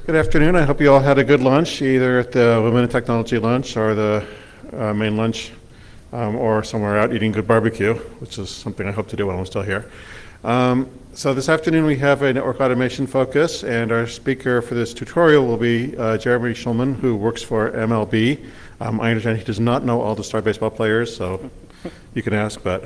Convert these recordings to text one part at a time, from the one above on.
Good afternoon. I hope you all had a good lunch, either at the Women in Technology lunch or the main lunch, or somewhere out eating good barbecue, which is something I hope to do while I'm still here. So this afternoon we have a network automation focus, and our speaker for this tutorial will be Jeremy Schulman, who works for MLB. I understand he does not know all the star baseball players, so you can ask, but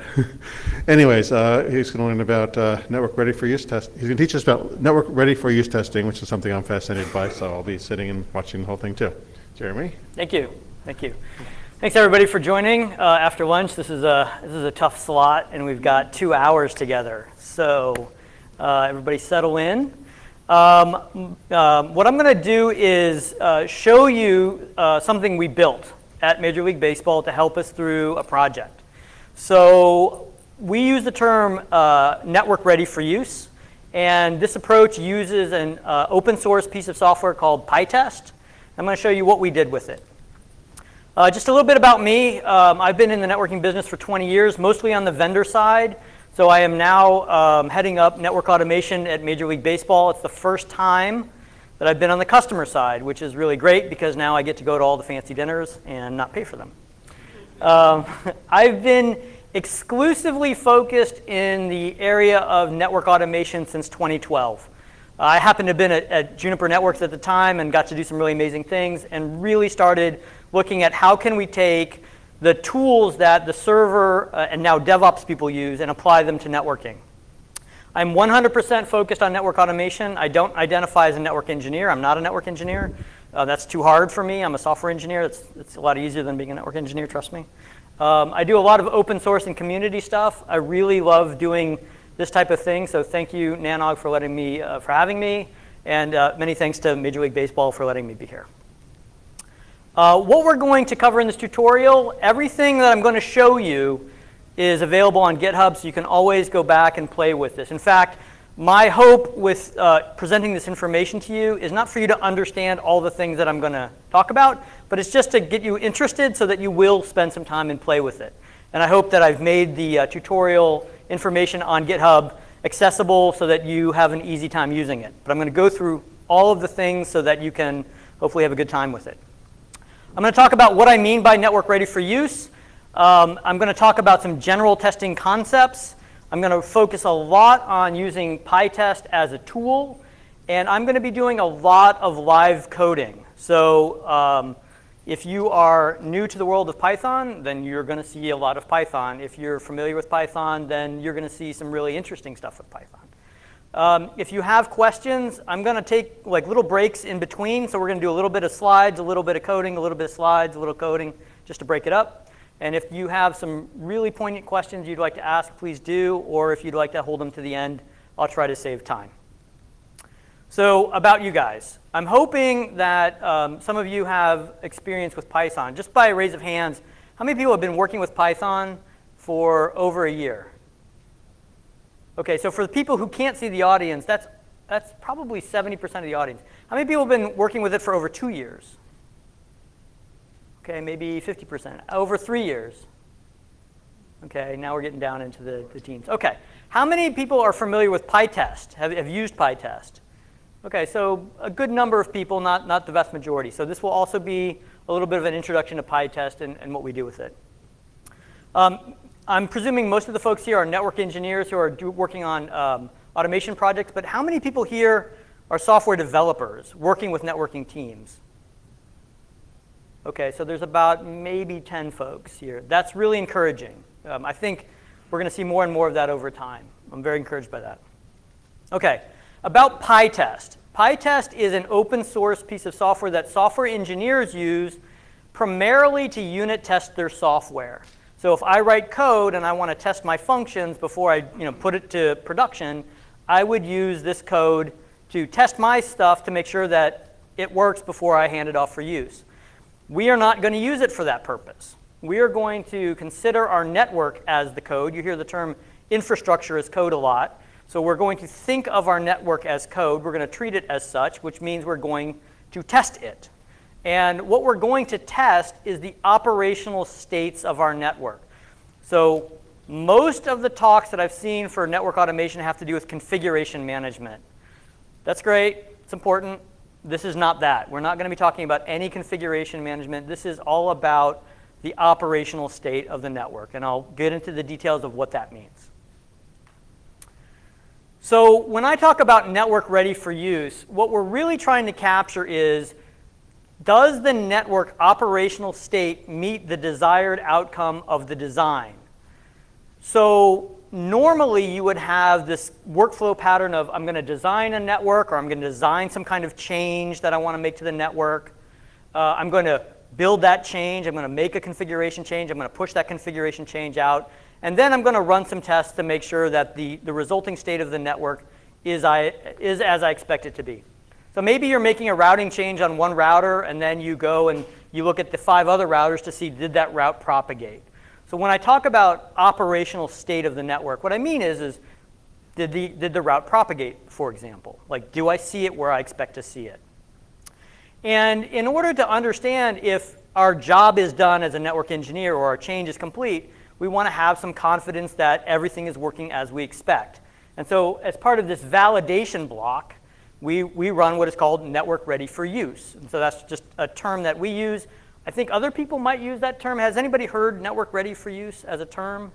anyways, he's going to learn about network ready for use test. He's going to teach us about network ready for use testing, which is something I'm fascinated by, so I'll be sitting and watching the whole thing too. Jeremy? Thank you. Thank you. Thanks everybody for joining after lunch. This is a tough slot, and we've got 2 hours together. So everybody settle in. What I'm going to do is show you something we built at Major League Baseball to help us through a project. So we use the term network ready for use, and this approach uses an open source piece of software called PyTest. I'm going to show you what we did with it. Just a little bit about me. I've been in the networking business for 20 years, mostly on the vendor side. So I am now heading up network automation at Major League Baseball. It's the first time that I've been on the customer side, which is really great because now I get to go to all the fancy dinners and not pay for them. I've been exclusively focused in the area of network automation since 2012. I happened to have been at Juniper Networks at the time and got to do some really amazing things and really started looking at how can we take the tools that the server and now DevOps people use and apply them to networking. I'm 100% focused on network automation. I don't identify as a network engineer. I'm not a network engineer. That's too hard for me. I'm a software engineer. It's a lot easier than being a network engineer, trust me. I do a lot of open source and community stuff. I really love doing this type of thing, so thank you, NANOG, for having me, and many thanks to Major League Baseball for letting me be here. What we're going to cover in this tutorial, everything that I'm going to show you is available on GitHub, so you can always go back and play with this. In fact, my hope with presenting this information to you is not for you to understand all the things that I'm going to talk about, but it's just to get you interested so that you will spend some time and play with it. And I hope that I've made the tutorial information on GitHub accessible so that you have an easy time using it. But I'm going to go through all of the things so that you can hopefully have a good time with it. I'm going to talk about what I mean by network ready for use. I'm going to talk about some general testing concepts. I'm going to focus a lot on using PyTest as a tool. And I'm going to be doing a lot of live coding. So if you are new to the world of Python, then you're going to see a lot of Python. If you're familiar with Python, then you're going to see some really interesting stuff with Python. If you have questions, I'm going to take like little breaks in between. So we're going to do a little bit of slides, a little bit of coding, a little bit of slides, a little coding, just to break it up. And if you have some really poignant questions you'd like to ask, please do. Or if you'd like to hold them to the end, I'll try to save time. So about you guys. I'm hoping that some of you have experience with Python. Just by a raise of hands, how many people have been working with Python for over a year? OK, so for the people who can't see the audience, that's probably 70% of the audience. How many people have been working with it for over 2 years? OK, maybe 50%. Over 3 years? OK, now we're getting down into the teens. OK, how many people are familiar with PyTest, have used PyTest? OK, so a good number of people, not the vast majority. So this will also be a little bit of an introduction to PyTest and what we do with it. I'm presuming most of the folks here are network engineers who are working on automation projects. But how many people here are software developers working with networking teams? OK, so there's about maybe 10 folks here. That's really encouraging. I think we're going to see more and more of that over time. I'm very encouraged by that. OK. About PyTest. PyTest is an open source piece of software that software engineers use primarily to unit test their software. So if I write code and I want to test my functions before I put it to production, I would use this code to test my stuff to make sure that it works before I hand it off for use. We are not going to use it for that purpose. We are going to consider our network as the code. You hear the term infrastructure as code a lot. So we're going to think of our network as code. We're going to treat it as such, which means we're going to test it. And what we're going to test is the operational states of our network. So most of the talks that I've seen for network automation have to do with configuration management. That's great. It's important. This is not that. We're not going to be talking about any configuration management. This is all about the operational state of the network, and I'll get into the details of what that means. So when I talk about network ready for use, what we're really trying to capture is, does the network operational state meet the desired outcome of the design? So normally you would have this workflow pattern of, I'm going to design a network, or I'm going to design some kind of change that I want to make to the network. I'm going to build that change. I'm going to make a configuration change. I'm going to push that configuration change out. And then I'm going to run some tests to make sure that the resulting state of the network is as I expect it to be. So maybe you're making a routing change on one router, and then you go and you look at the 5 other routers to see, did that route propagate? So when I talk about operational state of the network, what I mean is did the route propagate, for example? Like, do I see it where I expect to see it? And in order to understand if our job is done as a network engineer or our change is complete, we want to have some confidence that everything is working as we expect. And so as part of this validation block, we run what is called network ready for use. And so that's just a term that we use. I think other people might use that term. Has anybody heard network ready for use as a term?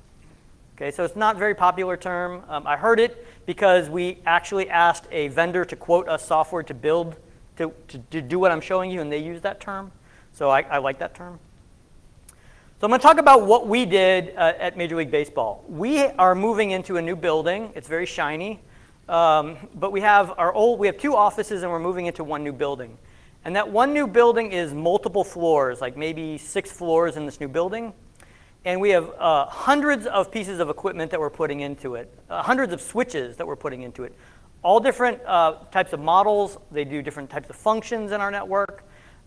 Okay, so it's not a very popular term. I heard it because we actually asked a vendor to quote us software to build, to do what I'm showing you, and they use that term. So I like that term. So I'm going to talk about what we did at Major League Baseball. We are moving into a new building. It's very shiny. But we have 2 offices, and we're moving into one new building. And that one new building is multiple floors, like maybe 6 floors in this new building. And we have hundreds of pieces of equipment that we're putting into it, hundreds of switches that we're putting into it. All different types of models. They do different types of functions in our network.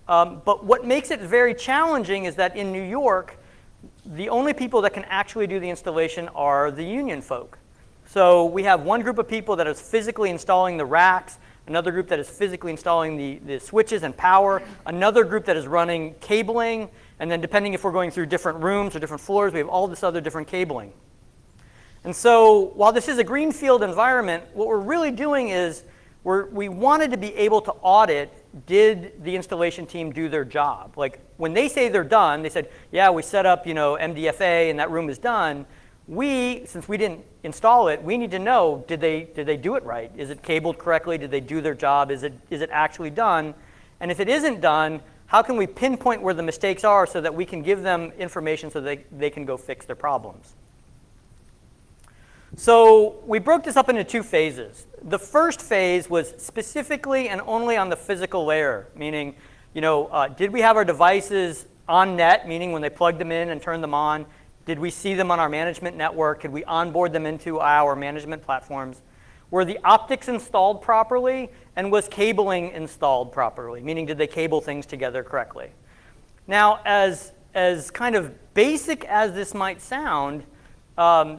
But what makes it very challenging is that in New York, the only people that can actually do the installation are the union folk. So we have one group of people that is physically installing the racks, another group that is physically installing the switches and power, another group that is running cabling, and then depending if we're going through different rooms or different floors, we have all this other different cabling. And so while this is a greenfield environment, what we're really doing is we wanted to be able to audit, did the installation team do their job? Like when they say they're done, they said, yeah, we set up MDFA and that room is done. Since we didn't install it, we need to know, did they do it right? Is it cabled correctly? Did they do their job? Is it actually done? And if it isn't done, how can we pinpoint where the mistakes are so that we can give them information so they can go fix their problems? So we broke this up into 2 phases. The first phase was specifically and only on the physical layer, meaning, did we have our devices on net, meaning when they plugged them in and turned them on, did we see them on our management network? Could we onboard them into our management platforms? Were the optics installed properly? And was cabling installed properly? Meaning, did they cable things together correctly? Now, as kind of basic as this might sound,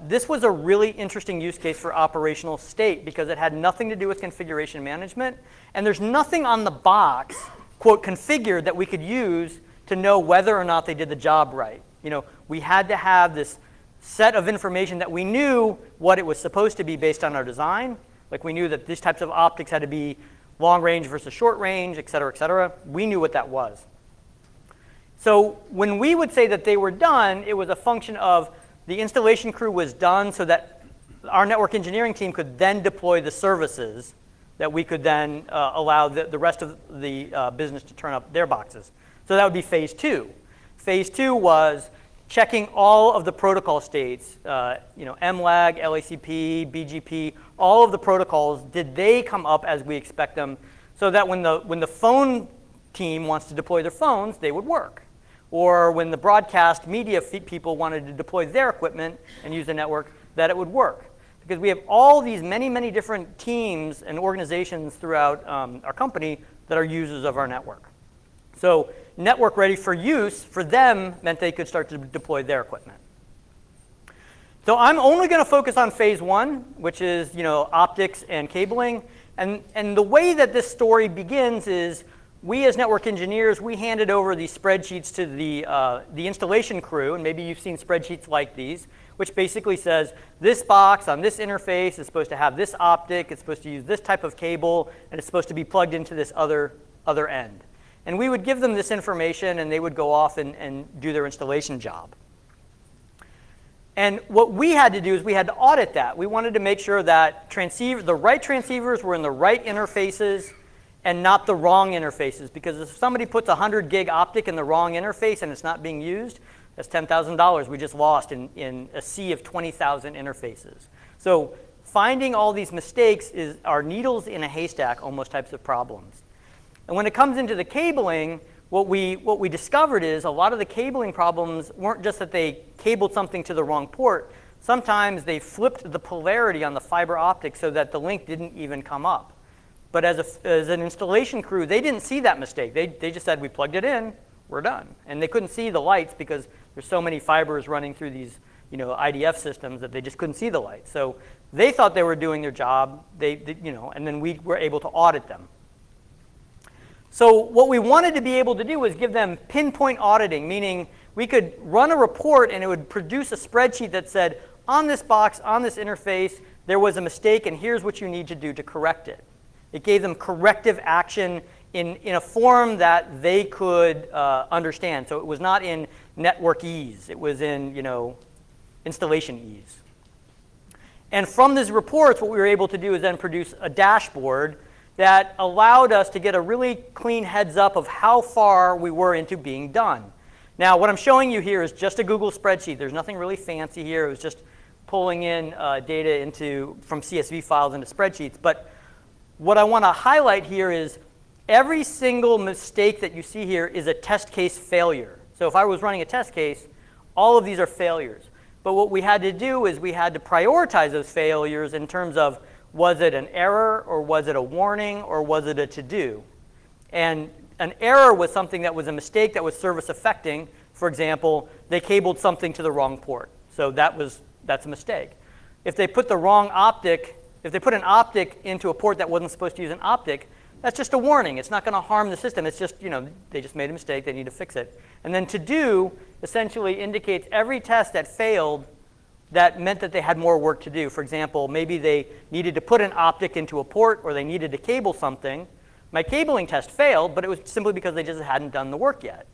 this was a really interesting use case for operational state because it had nothing to do with configuration management. And there's nothing on the box, quote, configured that we could use to know whether or not they did the job right. We had to have this set of information that we knew what it was supposed to be based on our design. Like we knew that these types of optics had to be long range versus short range, et cetera, et cetera. We knew what that was. So when we would say that they were done, it was a function of the installation crew was done so that our network engineering team could then deploy the services that we could then allow the rest of the business to turn up their boxes. So that would be phase 2. Phase 2 was checking all of the protocol states, MLAG, LACP, BGP, all of the protocols, did they come up as we expect them so that when the phone team wants to deploy their phones, they would work. Or when the broadcast media people wanted to deploy their equipment and use the network, that it would work. Because we have all these many different teams and organizations throughout our company that are users of our network. So network ready for use for them meant they could start to deploy their equipment. So I'm only going to focus on phase 1, which is optics and cabling. And the way that this story begins is we as network engineers, we handed over these spreadsheets to the installation crew, and maybe you've seen spreadsheets like these, which basically says this box on this interface is supposed to have this optic, it's supposed to use this type of cable, and it's supposed to be plugged into this other other end. And we would give them this information, and they would go off and do their installation job. And what we had to do is we had to audit that. We wanted to make sure that the right transceivers were in the right interfaces and not the wrong interfaces. Because if somebody puts a 100 gig optic in the wrong interface and it's not being used, that's $10,000 we just lost in a sea of 20,000 interfaces. So finding all these mistakes are needles in a haystack, almost types of problems. And when it comes into the cabling, what we discovered is a lot of the cabling problems weren't just that they cabled something to the wrong port. Sometimes they flipped the polarity on the fiber optic so that the link didn't even come up. But as an installation crew, they didn't see that mistake. They just said, we plugged it in, we're done. And they couldn't see the lights because there's so many fibers running through these IDF systems that they just couldn't see the lights. So they thought they were doing their job, and then we were able to audit them. So what we wanted to be able to do was give them pinpoint auditing, meaning we could run a report and it would produce a spreadsheet that said, on this box, on this interface, there was a mistake and here's what you need to do to correct it. It gave them corrective action in a form that they could understand. So it was not in network ease, it was in installation ease. And from these reports, what we were able to do is then produce a dashboard that allowed us to get a really clean heads up of how far we were into being done. Now, what I'm showing you here is just a Google spreadsheet. There's nothing really fancy here. It was just pulling in data from CSV files into spreadsheets. But what I want to highlight here is every single mistake that you see here is a test case failure. So if I was running a test case, all of these are failures. But what we had to do is we had to prioritize those failures in terms of, was it an error, or was it a warning, or was it a to-do? And an error was something that was a mistake that was service affecting. For example, they cabled something to the wrong port. So that's a mistake. If they put the wrong optic, if they put an optic into a port that wasn't supposed to use an optic, that's just a warning. It's not going to harm the system. It's just, they just made a mistake. They need to fix it. And then to-do essentially indicates every test that failed that meant that they had more work to do. For example, maybe they needed to put an optic into a port or they needed to cable something. My cabling test failed, but it was simply because they just hadn't done the work yet.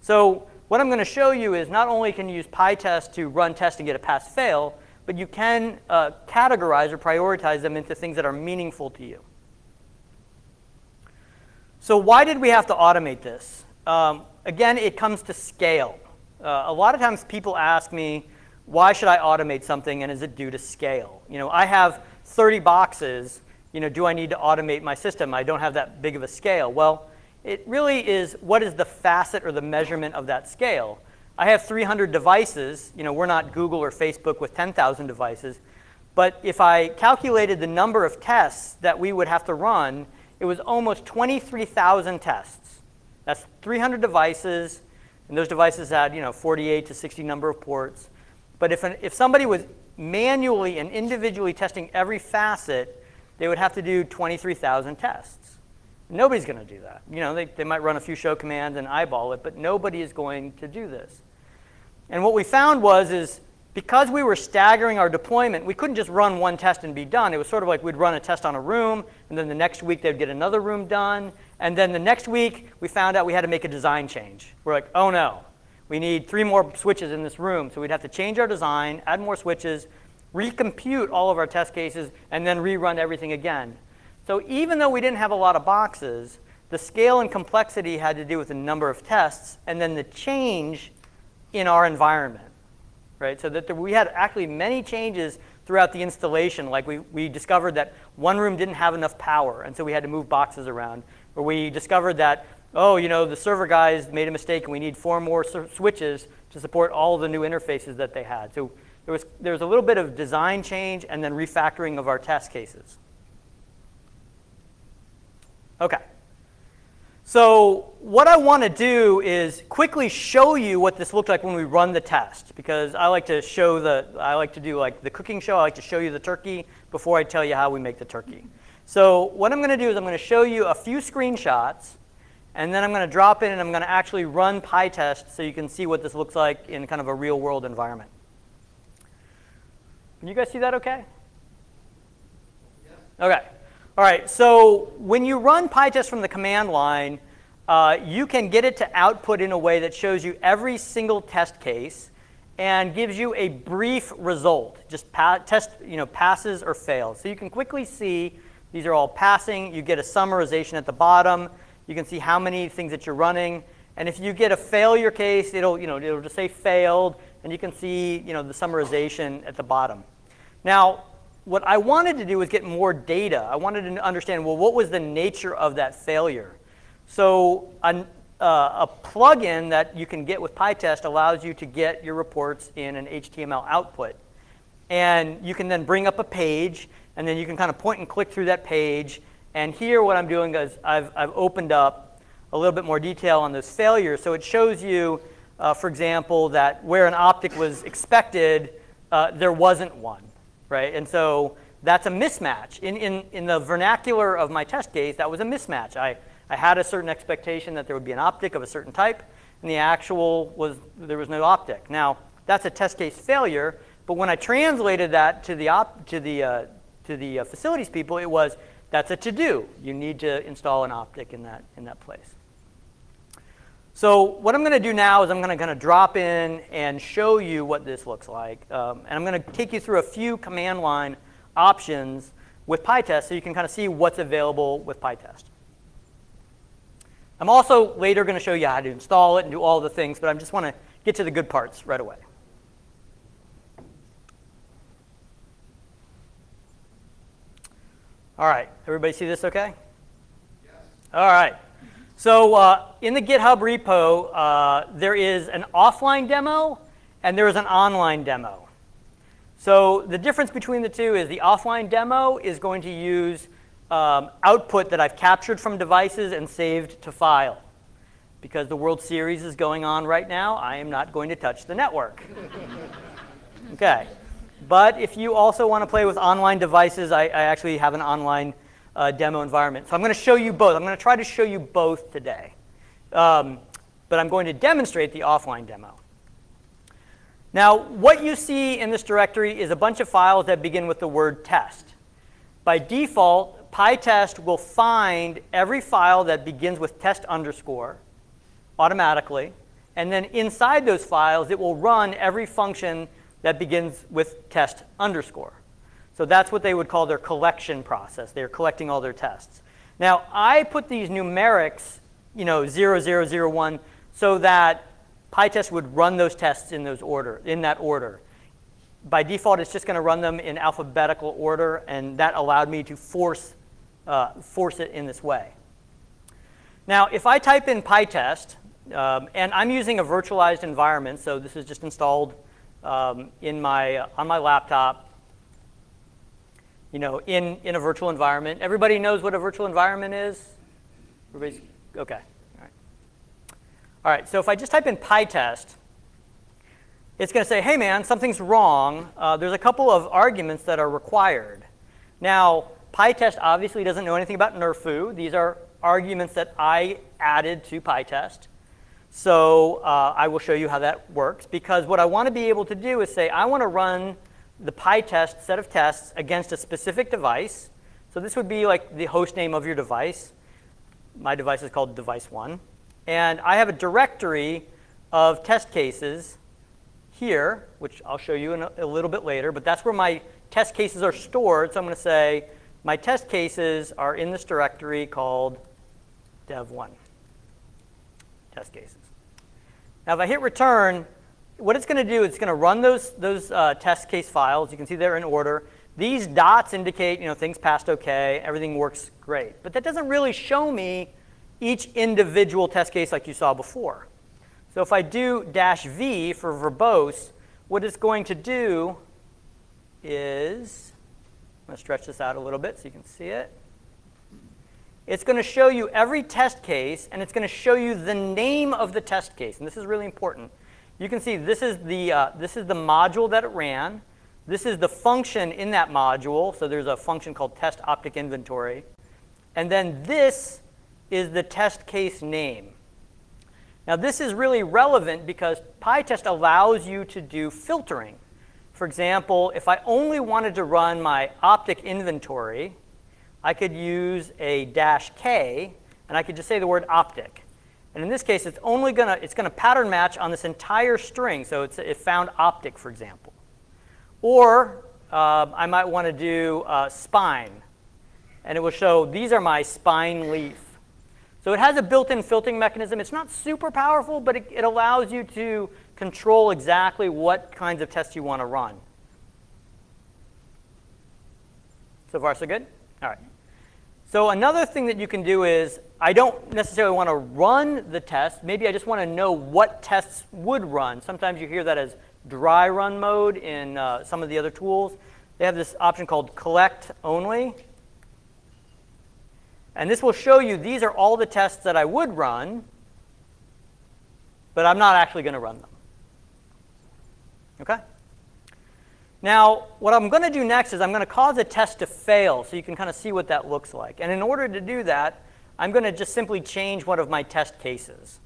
So what I'm going to show you is not only can you use PyTest to run tests and get a pass-fail, but you can categorize or prioritize them into things that are meaningful to you. So why did we have to automate this? Again, it comes to scale. A lot of times people ask me, why should I automate something, and is it due to scale? I have 30 boxes. Do I need to automate my system? I don't have that big of a scale. Well, it really is, what is the facet or the measurement of that scale? I have 300 devices. We're not Google or Facebook with 10,000 devices. But if I calculated the number of tests that we would have to run, it was almost 23,000 tests. That's 300 devices, and those devices had 48 to 60 number of ports. But if somebody was manually and individually testing every facet, they would have to do 23,000 tests. Nobody's going to do that. They might run a few show commands and eyeball it, but nobody is going to do this. And what we found is because we were staggering our deployment, we couldn't just run one test and be done. It was sort of like we'd run a test on a room, and then the next week they'd get another room done. And then the next week, we found out we had to make a design change. We're like, oh no. We need 3 more switches in this room. So we'd have to change our design, add more switches, recompute all of our test cases, and then rerun everything again. So even though we didn't have a lot of boxes, the scale and complexity had to do with the number of tests and then the change in our environment. Right? So that we had actually many changes throughout the installation. Like we discovered that one room didn't have enough power, and so we had to move boxes around. Or we discovered that the server guys made a mistake and we need 4 more switches to support all of the new interfaces that they had. So there was a little bit of design change and then refactoring of our test cases. Okay. So what I want to do is quickly show you what this looked like when we run the test, because I like to do like the cooking show. I like to show you the turkey before I tell you how we make the turkey. So what I'm going to do is I'm going to show you a few screenshots, and then I'm going to drop in and I'm going to actually run PyTest so you can see what this looks like in kind of a real world environment. Can you guys see that okay? Yeah. Okay. All right, so when you run PyTest from the command line, you can get it to output in a way that shows you every single test case and gives you a brief result, just passes or fails. So you can quickly see these are all passing. You get a summarization at the bottom. You can see how many things that you're running. And if you get a failure case, it'll just say failed, and you can see the summarization at the bottom. Now, what I wanted to do was get more data. I wanted to understand, well, what was the nature of that failure? So a plugin that you can get with PyTest allows you to get your reports in an HTML output. And you can then bring up a page, and then you can kind of point and click through that page. And here what I'm doing is I've opened up a little bit more detail on those failures. So it shows you, for example, that where an optic was expected, there wasn't one, right? And so that's a mismatch. In the vernacular of my test case, that was a mismatch. I had a certain expectation that there would be an optic of a certain type, and the actual was there was no optic. Now, that's a test case failure, but when I translated that to the facilities people, it was that's a to-do. You need to install an optic in that place. So what I'm going to do now is I'm going to drop in and show you what this looks like, and I'm going to take you through a few command line options with PyTest so you can kind of see what's available with PyTest. I'm also later going to show you how to install it and do all the things, but I just want to get to the good parts right away. All right, everybody see this okay? Yes. All right. So in the GitHub repo, there is an offline demo and there is an online demo. So the difference between the two is the offline demo is going to use output that I've captured from devices and saved to file. Because the World Series is going on right now, I am not going to touch the network. Okay. But if you also want to play with online devices, I actually have an online demo environment. So I'm going to show you both. I'm going to try to show you both today. But I'm going to demonstrate the offline demo. Now, what you see in this directory is a bunch of files that begin with the word test. By default, PyTest will find every file that begins with test underscore automatically. And then inside those files, it will run every function that begins with test underscore. So that's what they would call their collection process. They're collecting all their tests. Now, I put these numerics, 0, 0, 0, 1, so that PyTest would run those tests in that order. By default, it's just going to run them in alphabetical order, and that allowed me to force it in this way. Now, if I type in PyTest, and I'm using a virtualized environment, so this is just installed on my laptop, in a virtual environment. Everybody knows what a virtual environment is? Everybody's okay. All right, so if I just type in PyTest, it's going to say, hey, man, something's wrong. There's a couple of arguments that are required. Now, PyTest obviously doesn't know anything about NRFU. These are arguments that I added to PyTest. So I will show you how that works. Because what I want to be able to do is say, I want to run the PyTest set of tests against a specific device. So this would be like the host name of your device. My device is called device 1. And I have a directory of test cases here, which I'll show you in a little bit later. But that's where my test cases are stored. So I'm going to say, my test cases are in this directory called dev1, test cases. Now, if I hit return, what it's going to do is it's going to run those test case files. You can see they're in order. These dots indicate things passed OK, everything works great. But that doesn't really show me each individual test case like you saw before. So if I do -v for verbose, what it's going to do is, I'm going to stretch this out a little bit so you can see it. It's going to show you every test case, and it's going to show you the name of the test case. And this is really important. You can see this is the module that it ran. This is the function in that module. So there's a function called test optic inventory. And then this is the test case name. Now, this is really relevant because PyTest allows you to do filtering. For example, if I only wanted to run my optic inventory, I could use a -K, and I could just say the word optic. And in this case, it's gonna pattern match on this entire string. So it found optic, for example. Or I might want to do spine, and it will show these are my spine leaf. So it has a built-in filtering mechanism. It's not super powerful, but it allows you to control exactly what kinds of tests you want to run. So far, so good? All right. So another thing that you can do is, I don't necessarily want to run the test. Maybe I just want to know what tests would run. Sometimes you hear that as dry run mode in some of the other tools. They have this option called collect only. And this will show you these are all the tests that I would run, but I'm not actually going to run them. Okay? Now, what I'm going to do next is I'm going to cause a test to fail so you can kind of see what that looks like. And in order to do that, I'm going to just simply change one of my test cases.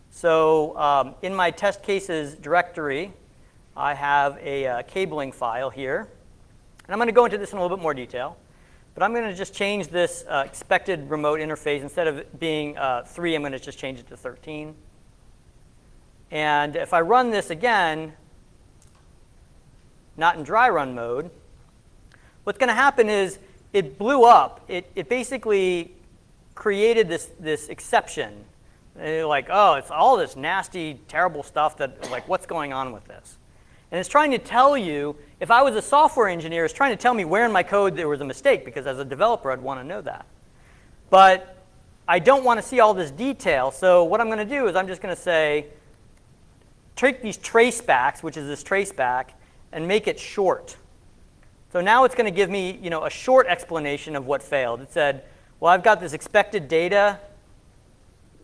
So in my test cases directory, I have a cabling file here. And I'm going to go into this in a little bit more detail. But I'm going to just change this expected remote interface. Instead of it being 3, I'm going to just change it to 13. And if I run this again, not in dry run mode, what's going to happen is it blew up. It basically created this exception. And you're like, oh, it's all this nasty, terrible stuff that, like, what's going on with this? And it's trying to tell you, if I was a software engineer, it's trying to tell me where in my code there was a mistake, because as a developer, I'd want to know that. But I don't want to see all this detail, so what I'm going to do is I'm just going to say, take these tracebacks, which is this traceback, and make it short. So now it's going to give me, a short explanation of what failed. It said, well, I've got this expected data.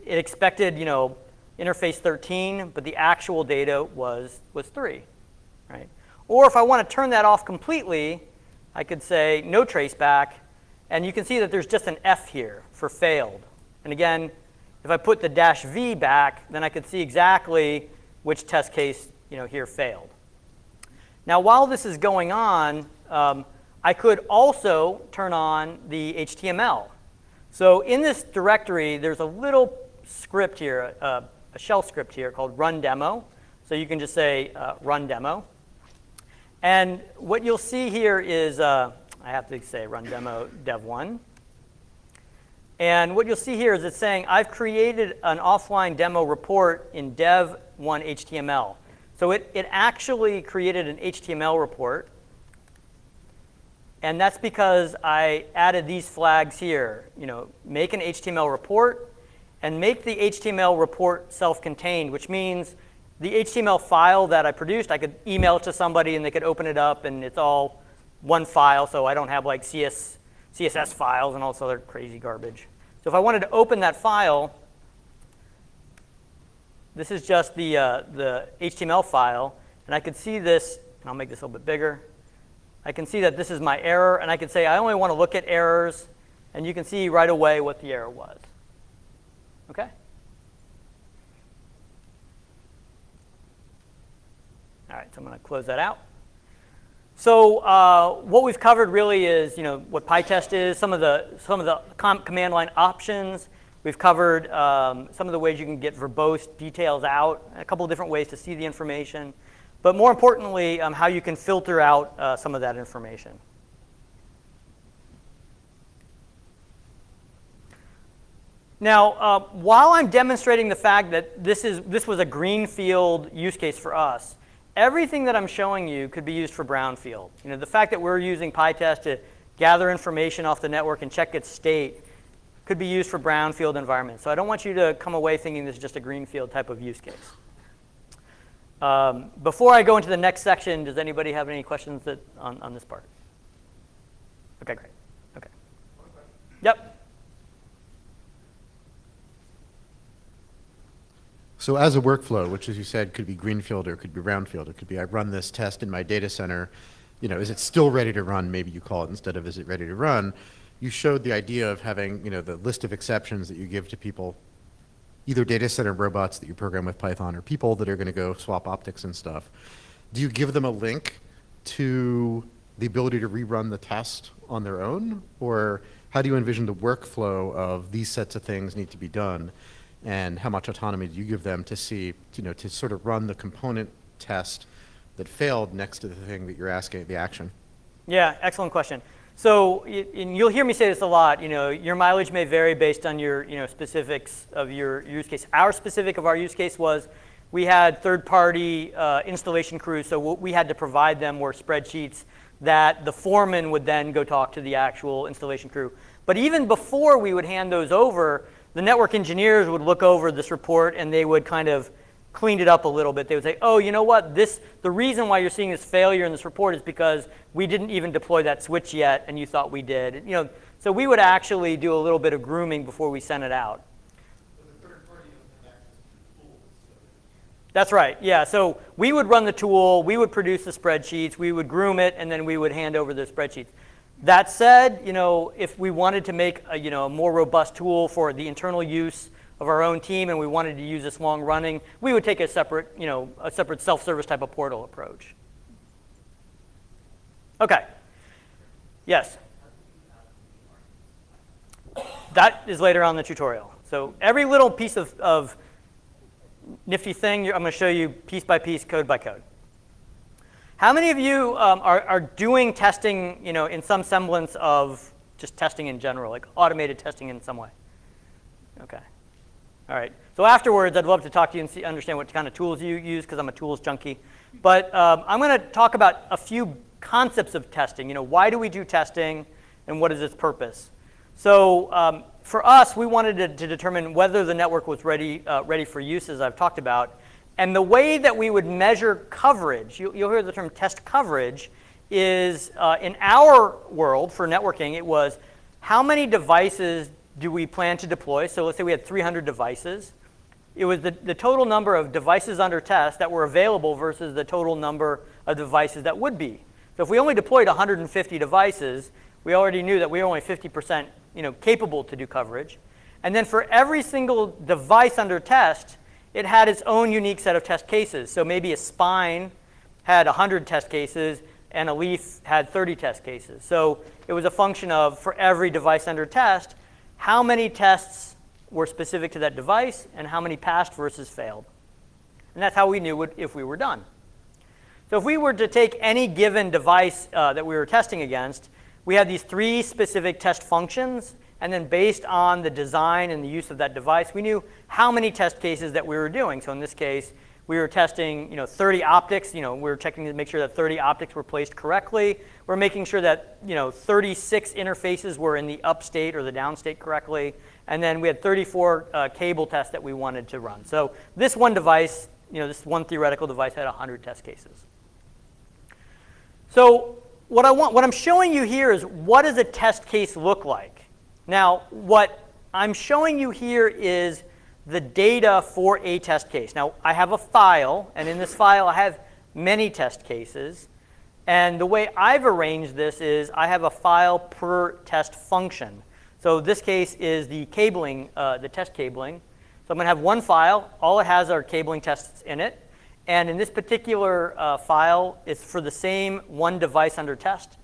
It expected, interface 13, but the actual data was 3. Right? Or if I want to turn that off completely, I could say no traceback, and you can see that there's just an F here for failed. And again, if I put the -V back, then I could see exactly which test case here failed. Now, while this is going on, I could also turn on the HTML. So in this directory, there's a little script here, a shell script here called run demo. So you can just say run demo. And what you'll see here is, I have to say run demo dev1. And what you'll see here is it's saying, I've created an offline demo report in dev1 HTML. So it actually created an HTML report. And that's because I added these flags here. Make an HTML report, and make the HTML report self-contained, which means the HTML file that I produced, I could email it to somebody and they could open it up, and it's all one file, so I don't have like CSS files and all this other crazy garbage. So if I wanted to open that file, this is just the HTML file, and I could see this, and I'll make this a little bit bigger. I can see that this is my error, and I could say I only want to look at errors, and you can see right away what the error was. Okay? All right, so I'm going to close that out. So what we've covered really is, what PyTest is, some of the command line options. We've covered some of the ways you can get verbose details out, a couple of different ways to see the information, but more importantly, how you can filter out some of that information. Now, while I'm demonstrating the fact that this was a greenfield use case for us, everything that I'm showing you could be used for brownfield. The fact that we're using PyTest to gather information off the network and check its state could be used for brownfield environments. So I don't want you to come away thinking this is just a greenfield type of use case. Before I go into the next section, does anybody have any questions on this part? Okay, great. Okay. Yep. So as a workflow, which as you said could be greenfield or could be brownfield, it could be I run this test in my data center, is it still ready to run, maybe you call it, instead of is it ready to run? You showed the idea of having the list of exceptions that you give to people, either data center robots that you program with Python or people that are going to go swap optics and stuff. Do you give them a link to the ability to rerun the test on their own? Or how do you envision the workflow of these sets of things need to be done, and how much autonomy do you give them to see, to sort of run the component test that failed next to the thing that you're asking, the action? Yeah, excellent question. So, and you'll hear me say this a lot, your mileage may vary based on your, specifics of your use case. Our specific of our use case was we had third-party installation crews, so what we had to provide them were spreadsheets that the foreman would then go talk to the actual installation crew. But even before we would hand those over, the network engineers would look over this report and they would kind of clean it up a little bit. They would say, oh, you know what, the reason why you're seeing this failure in this report is because we didn't even deploy that switch yet and you thought we did. So we would actually do a little bit of grooming before we sent it out. That's right, yeah. So we would run the tool, we would produce the spreadsheets, we would groom it, and then we would hand over the spreadsheets. That said, if we wanted to make a more robust tool for the internal use of our own team and we wanted to use this long running, we would take a separate self-service type of portal approach. Okay. Yes? That is later on in the tutorial. So every little piece of nifty thing, I'm going to show you piece by piece, code by code. How many of you are doing testing, in some semblance of just testing in general, like automated testing in some way? Okay. All right. So afterwards, I'd love to talk to you and understand what kind of tools you use, because I'm a tools junkie. But I'm going to talk about a few concepts of testing. Why do we do testing, and what is its purpose? So for us, we wanted to determine whether the network was ready for use, as I've talked about. And the way that we would measure coverage, you'll hear the term test coverage, is in our world for networking, it was how many devices do we plan to deploy? So let's say we had 300 devices. It was the total number of devices under test that were available versus the total number of devices that would be. So if we only deployed 150 devices, we already knew that we were only 50% capable to do coverage. And then for every single device under test, it had its own unique set of test cases. So maybe a spine had 100 test cases, and a leaf had 30 test cases. So it was a function of, for every device under test, how many tests were specific to that device, and how many passed versus failed. And that's how we knew if we were done. So if we were to take any given device that we were testing against, we had these 3 specific test functions, and then based on the design and the use of that device, we knew how many test cases that we were doing. So in this case, we were testing 30 optics. We were checking to make sure that 30 optics were placed correctly. We're making sure that 36 interfaces were in the up state or the down state correctly. And then we had 34 cable tests that we wanted to run. So this one device, this one theoretical device had 100 test cases. So what I'm showing you here is what does a test case look like? Now, what I'm showing you here is the data for a test case. Now, I have a file, and in this file, I have many test cases. And the way I've arranged this is I have a file per test function. So this case is the cabling, the test cabling. So I'm going to have one file. All it has are cabling tests in it. And in this particular file, it's for the same one device under test.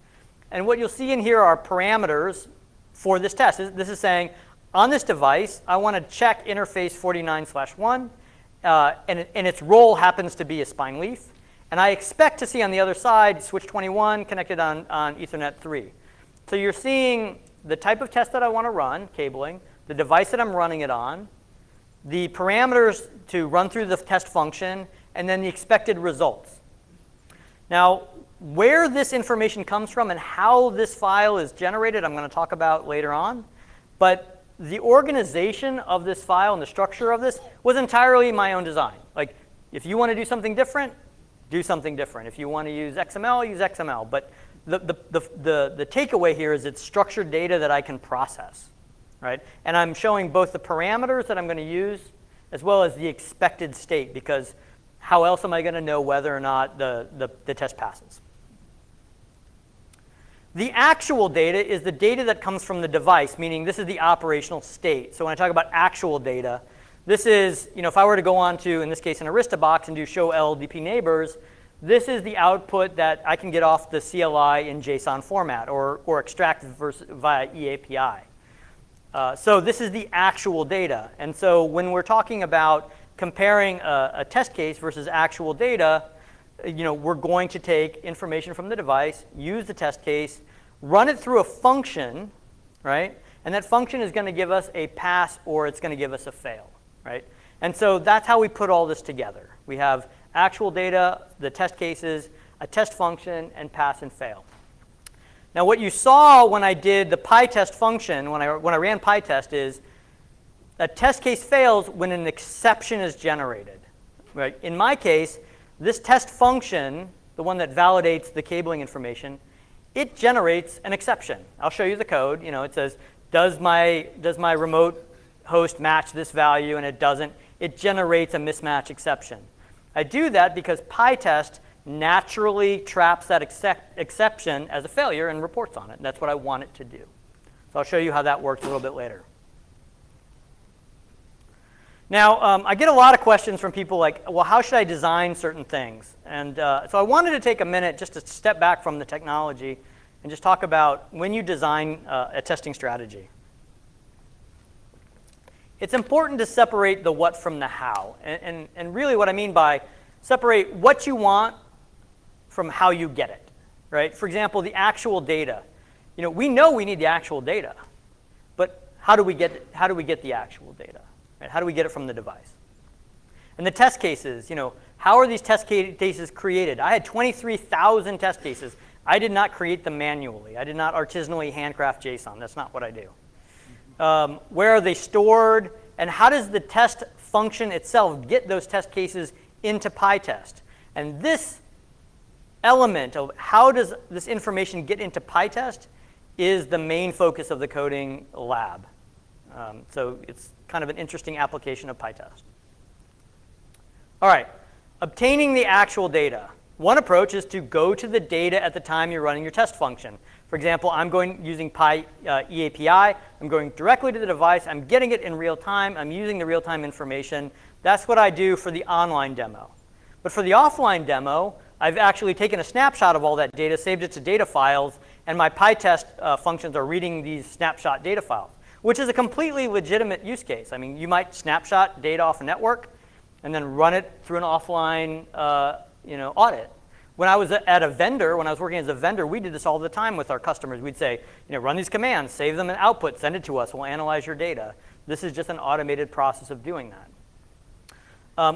And what you'll see in here are parameters for this test. This is saying, on this device, I want to check interface 49/1, and its role happens to be a spine leaf. And I expect to see on the other side switch 21 connected on Ethernet 3. So you're seeing the type of test that I want to run, cabling, the device that I'm running it on, the parameters to run through the test function, and then the expected results. Now, where this information comes from and how this file is generated, I'm going to talk about later on. But the organization of this file and the structure of this was entirely my own design. Like, if you want to do something different, do something different. If you want to use XML, use XML. But the takeaway here is it's structured data that I can process, right? And I'm showing both the parameters that I'm going to use as well as the expected state, because how else am I going to know whether or not the test passes? The actual data is the data that comes from the device, meaning this is the operational state. So when I talk about actual data, this is, if I were to go on to, in this case, an Arista box and do show LDP neighbors, this is the output that I can get off the CLI in JSON format or extract via eAPI. So this is the actual data. And so when we're talking about comparing a test case versus actual data, we're going to take information from the device, use the test case, run it through a function, right? And that function is going to give us a pass or it's going to give us a fail, right? And so that's how we put all this together. We have actual data, the test cases, a test function, and pass and fail. Now what you saw when I did the PyTest function, when I ran PyTest, is a test case fails when an exception is generated. Right? In my case, this test function, the one that validates the cabling information, it generates an exception. I'll show you the code. It says, does my remote host match this value? And it doesn't. It generates a mismatch exception. I do that because PyTest naturally traps that exception as a failure and reports on it. And that's what I want it to do. So I'll show you how that works a little bit later. Now, I get a lot of questions from people like, well, how should I design certain things? And so I wanted to take a minute just to step back from the technology and just talk about when you design a testing strategy. It's important to separate the what from the how. And really what I mean by separate what you want from how you get it, right? For example, the actual data. We know we need the actual data, but how do we get the actual data? Right? How do we get it from the device? And the test cases, how are these test cases created? I had 23,000 test cases. I did not create them manually. I did not artisanally handcraft JSON. That's not what I do. Where are they stored? And how does the test function itself get those test cases into PyTest? And this element of how does this information get into PyTest is the main focus of the coding lab. So it's kind of an interesting application of PyTest. All right, obtaining the actual data. One approach is to go to the data at the time you're running your test function. For example, I'm using eAPI. I'm going directly to the device. I'm getting it in real time. I'm using the real-time information. That's what I do for the online demo. But for the offline demo, I've actually taken a snapshot of all that data, saved it to data files, and my PyTest functions are reading these snapshot data files, which is a completely legitimate use case. I mean, you might snapshot data off a network and then run it through an offline audit. When I was at a vendor, when I was working as a vendor, we did this all the time with our customers. We'd say, run these commands, save them in output, send it to us, we'll analyze your data. This is just an automated process of doing that.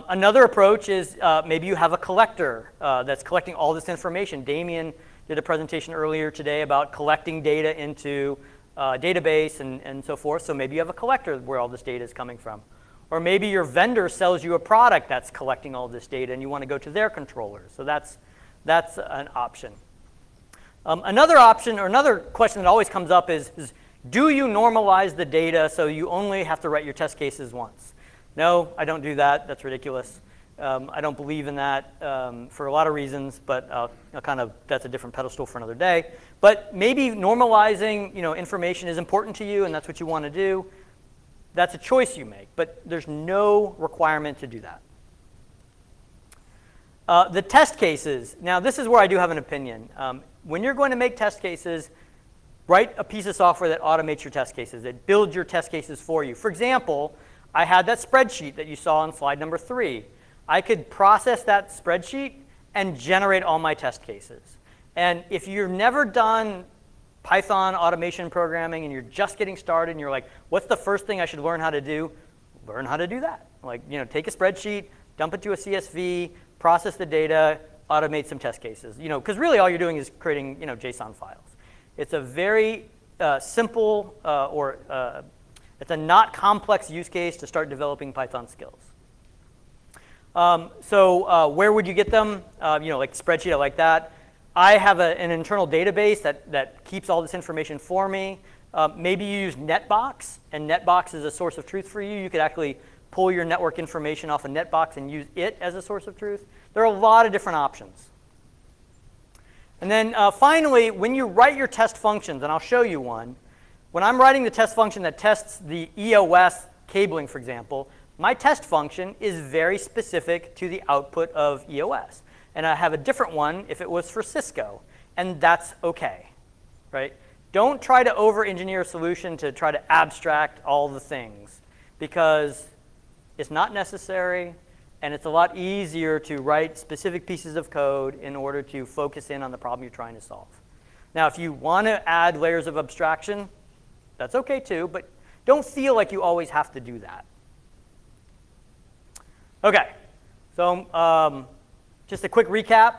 Another approach is maybe you have a collector that's collecting all this information. Damien did a presentation earlier today about collecting data into a database and so forth. So maybe you have a collector where all this data is coming from. Or maybe your vendor sells you a product that's collecting all this data and you want to go to their controller. So that's an option. Another option or another question that always comes up is do you normalize the data so you only have to write your test cases once? No, I don't do that. That's ridiculous. I don't believe in that for a lot of reasons, but that's a different pedestal for another day. But maybe normalizing information is important to you and that's what you want to do. That's a choice you make, but there's no requirement to do that. The test cases. Now, this is where I do have an opinion. When you're going to make test cases, write a piece of software that automates your test cases, that builds your test cases for you. For example, I had that spreadsheet that you saw on slide number 3. I could process that spreadsheet and generate all my test cases. And if you've never done Python automation programming and you're just getting started and you're like, what's the first thing I should learn how to do? Learn how to do that. Like, take a spreadsheet, dump it to a CSV, process the data, automate some test cases. Because really all you're doing is creating JSON files. It's a very simple it's a not complex use case to start developing Python skills. So where would you get them? Like spreadsheet, I like that. I have an internal database that keeps all this information for me. Maybe you use Netbox, and Netbox is a source of truth for you. You could actually pull your network information off of Netbox and use it as a source of truth. There are a lot of different options. And then finally, when you write your test functions, and I'll show you one, when I'm writing the test function that tests the EOS cabling, for example, my test function is very specific to the output of EOS. and I have a different one if it was for Cisco, and that's okay, right? Don't try to over-engineer a solution to try to abstract all the things, because it's not necessary, and it's a lot easier to write specific pieces of code in order to focus in on the problem you're trying to solve. Now, if you want to add layers of abstraction, that's okay too, but don't feel like you always have to do that. Okay, so just a quick recap.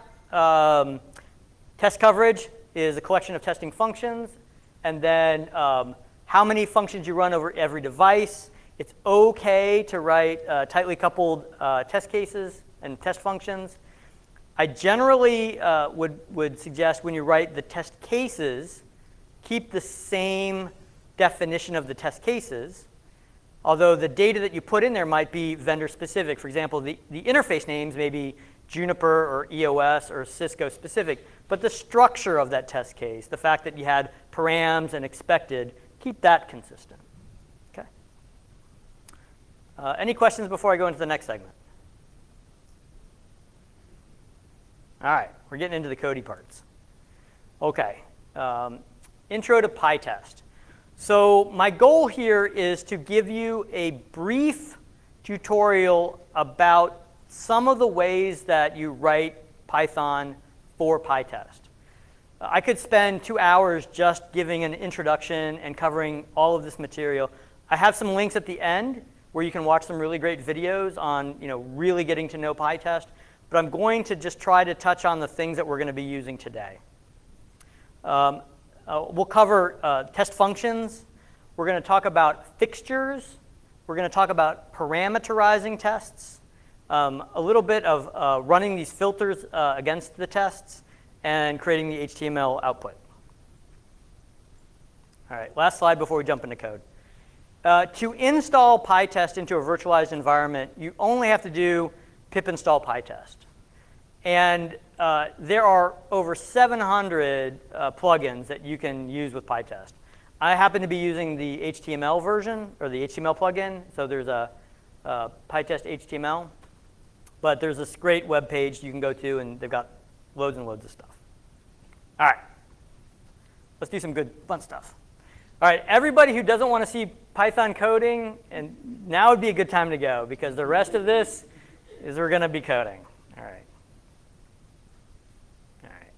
Test coverage is a collection of testing functions, and then how many functions you run over every device. It's okay to write tightly coupled test cases and test functions. I generally would suggest when you write the test cases, keep the same definition of the test cases, although the data that you put in there might be vendor specific. For example, the interface names may be Juniper or EOS or Cisco specific, but the structure of that test case, the fact that you had params and expected, keep that consistent. Okay. Any questions before I go into the next segment? All right, we're getting into the codey parts. Okay, intro to PyTest. So my goal here is to give you a brief tutorial about some of the ways that you write Python for PyTest. I could spend 2 hours just giving an introduction and covering all of this material. I have some links at the end where you can watch some really great videos on really getting to know PyTest, but I'm going to just try to touch on the things that we're going to be using today. We'll cover test functions. We're going to talk about fixtures. We're going to talk about parameterizing tests, a little bit of running these filters against the tests, and creating the HTML output. All right, last slide before we jump into code. To install PyTest into a virtualized environment, you only have to do pip install PyTest. And there are over 700 plugins that you can use with PyTest. I happen to be using the HTML version, or the HTML plugin. So there's a PyTest HTML. But there's this great web page you can go to, and they've got loads and loads of stuff. All right. Let's do some good, fun stuff. All right, everybody who doesn't want to see Python coding, and now would be a good time to go, because the rest of this is we're going to be coding. All right. All right.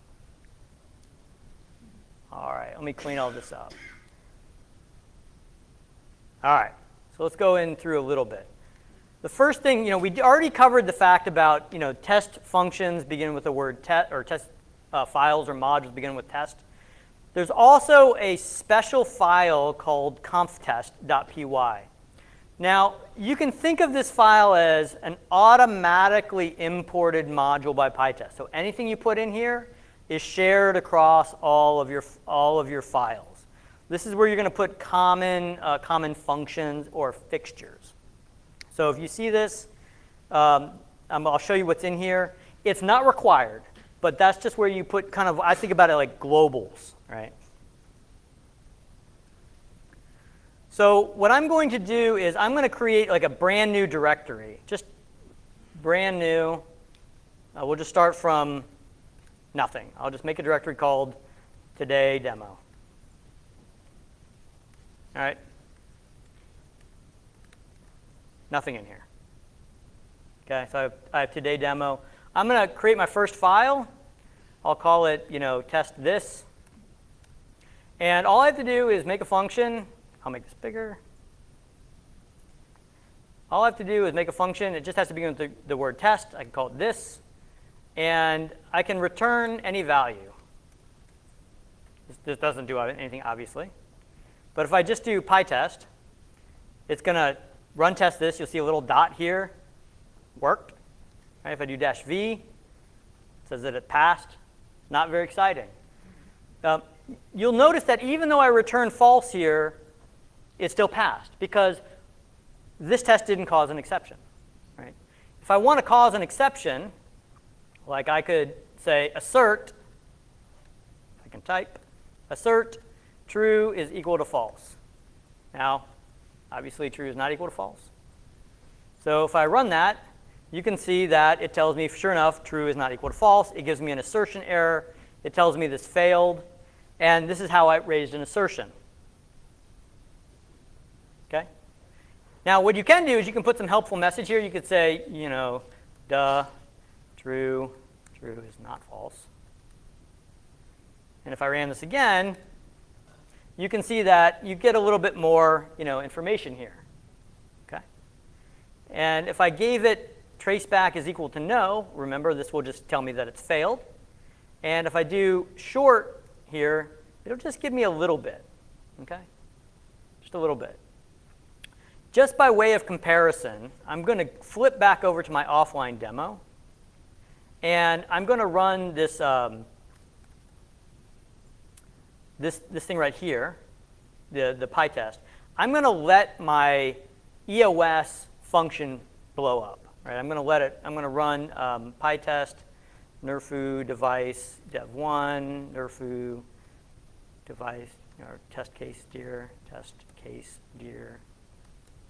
All right, let me clean all this up. All right, so let's go in through a little bit. The first thing, we already covered the fact about, test functions begin with the word test, or test files or modules begin with test. There's also a special file called conftest.py. Now, you can think of this file as an automatically imported module by PyTest. So anything you put in here is shared across all of your files. This is where you're going to put common functions or fixtures. So if you see this, I'll show you what's in here. It's not required, but that's just where you put kind of, I think about it like globals, right? So what I'm going to do is I'm going to create like a brand new directory, just brand new. We'll just start from nothing. I'll just make a directory called today demo. All right. Nothing in here. Okay, so I have today demo. I'm going to create my first file. I'll call it, test this. And all I have to do is make a function. I'll make this bigger. All I have to do is make a function. It just has to begin with the word test. I can call it this. And I can return any value. This doesn't do anything, obviously. But if I just do PyTest, it's going to run test this. You'll see a little dot here. Worked. Right, if I do -v, it says that it passed. Not very exciting. You'll notice that even though I return false here, it still passed, because this test didn't cause an exception. Right? If I want to cause an exception, like I could say assert, if I can type, assert true is equal to false. Now, obviously, true is not equal to false. So if I run that, you can see that it tells me, sure enough, true is not equal to false. It gives me an assertion error. It tells me this failed. And this is how I raised an assertion. Okay? Now, what you can do is you can put some helpful message here. You could say, you know, duh, true is not false. And if I ran this again, you can see that you get a little bit more, you know, information here. Okay? And if I gave it traceback is equal to no, remember this will just tell me that it's failed. And if I do short here, it'll just give me a little bit. Okay? Just a little bit. Just by way of comparison, I'm going to flip back over to my offline demo. And I'm going to run this, this thing right here, the PyTest. I'm going to let my EOS function blow up. Right? I'm going to run PyTest, nerfoo device dev1, nerfoo device, or test case dir,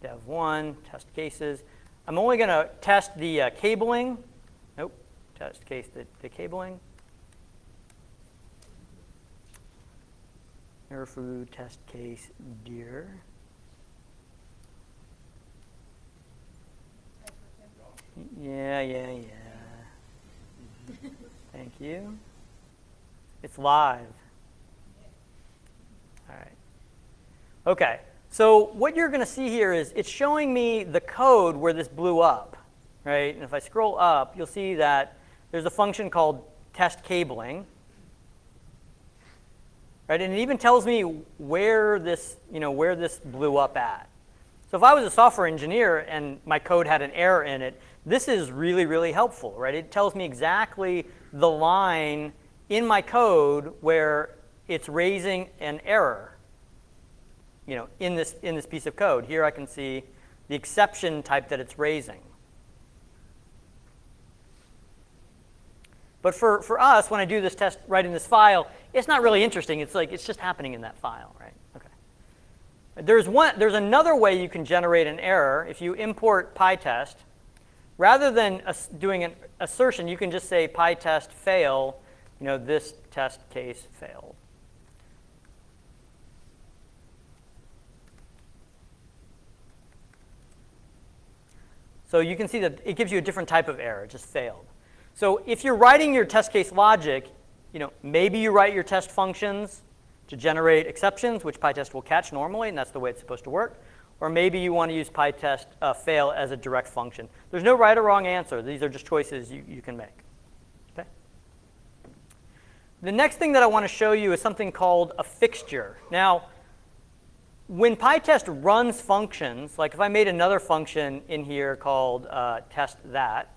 dev1, test cases. I'm only going to test the cabling. Nope, test case the cabling. Nerfoo test case dir. Yeah. Thank you. It's live. All right. Okay. So what you're going to see here is it's showing me the code where this blew up, right? And if I scroll up, you'll see that there's a function called test cabling, right? And it even tells me where this, where this blew up at. So if I was a software engineer and my code had an error in it, this is really, really helpful, right? It tells me exactly the line in my code where it's raising an error, in this piece of code. Here I can see the exception type that it's raising. But for us, when I do this test right in this file, it's not really interesting. It's like it's just happening in that file, right? Okay. There's another way you can generate an error. If you import PyTest, rather than doing an assertion, you can just say PyTest fail, this test case failed. So you can see that it gives you a different type of error, it just failed. So if you're writing your test case logic, maybe you write your test functions to generate exceptions, which PyTest will catch normally, and that's the way it's supposed to work. Or maybe you want to use PyTest fail as a direct function. There's no right or wrong answer. These are just choices you can make. Okay? The next thing that I want to show you is something called a fixture. Now, when PyTest runs functions, like if I made another function in here called test that,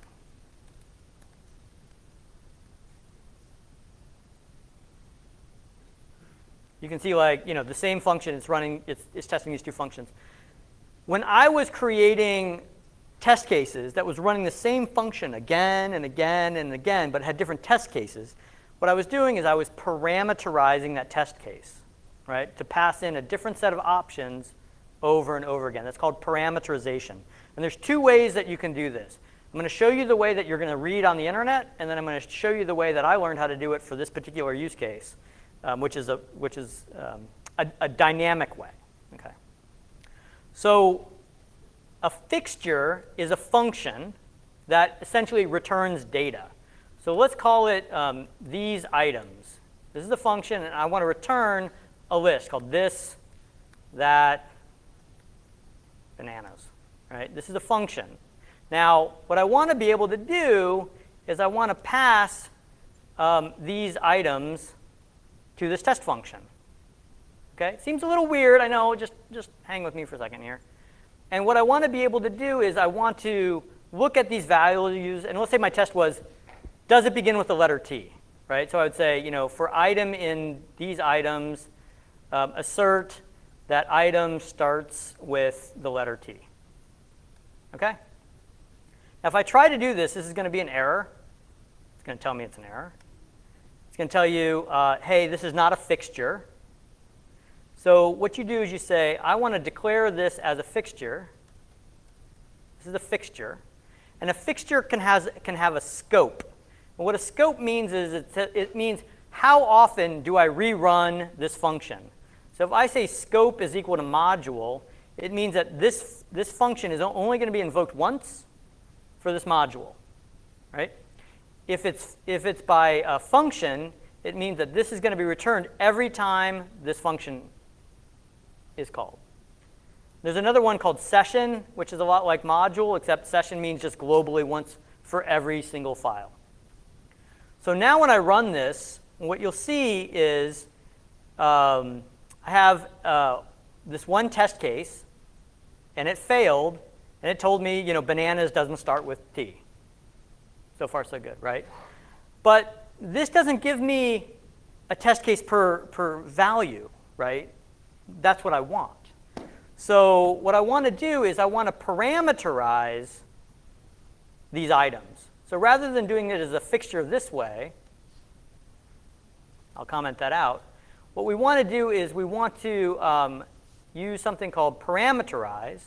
you can see the same function it's running, it's testing these two functions. When I was creating test cases that was running the same function again and again and again, but had different test cases, what I was doing is I was parameterizing that test case, right, to pass in a different set of options over and over again. That's called parameterization. And there's two ways that you can do this. I'm going to show you the way that you're going to read on the internet, and then I'm going to show you the way that I learned how to do it for this particular use case, which is a dynamic way. Okay. So a fixture is a function that essentially returns data. So let's call it these items. This is the function, and I want to return a list called this, that, bananas. Right? This is a function. Now, what I want to be able to do is I want to pass these items to this test function. Okay? Seems a little weird, I know, just hang with me for a second here. And what I want to be able to do is I want to look at these values, and let's say my test was, does it begin with the letter T? Right? So I would say, for item in these items, assert that item starts with the letter T. Okay? Now if I try to do this, this is going to be an error. It's going to tell me it's an error. It's going to tell you, hey, this is not a fixture. So what you do is you say, I want to declare this as a fixture. This is a fixture. And a fixture can have a scope. And what a scope means is it means how often do I rerun this function. So if I say scope is equal to module, it means that this function is only going to be invoked once for this module, right? If it's by a function, it means that this is going to be returned every time this function is called. There's another one called session, which is a lot like module, except session means just globally once for every single file. So now when I run this, what you'll see is I have this one test case, and it failed, and it told me, bananas doesn't start with T. So far, so good, right? But this doesn't give me a test case per value, right? That's what I want. So what I want to do is I want to parameterize these items. So rather than doing it as a fixture this way, I'll comment that out. What we want to do is we want to use something called parameterize.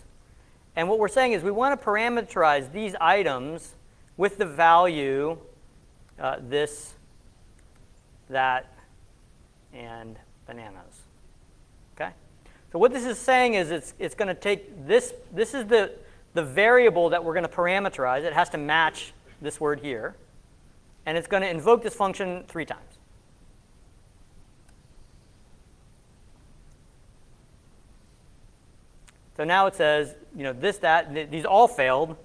And what we're saying is we want to parameterize these items with the value this, that, and bananas. Okay? So what this is saying is it's going to take this is the variable that we're going to parameterize. It has to match this word here. And it's going to invoke this function 3 times. So now it says, this, that, these all failed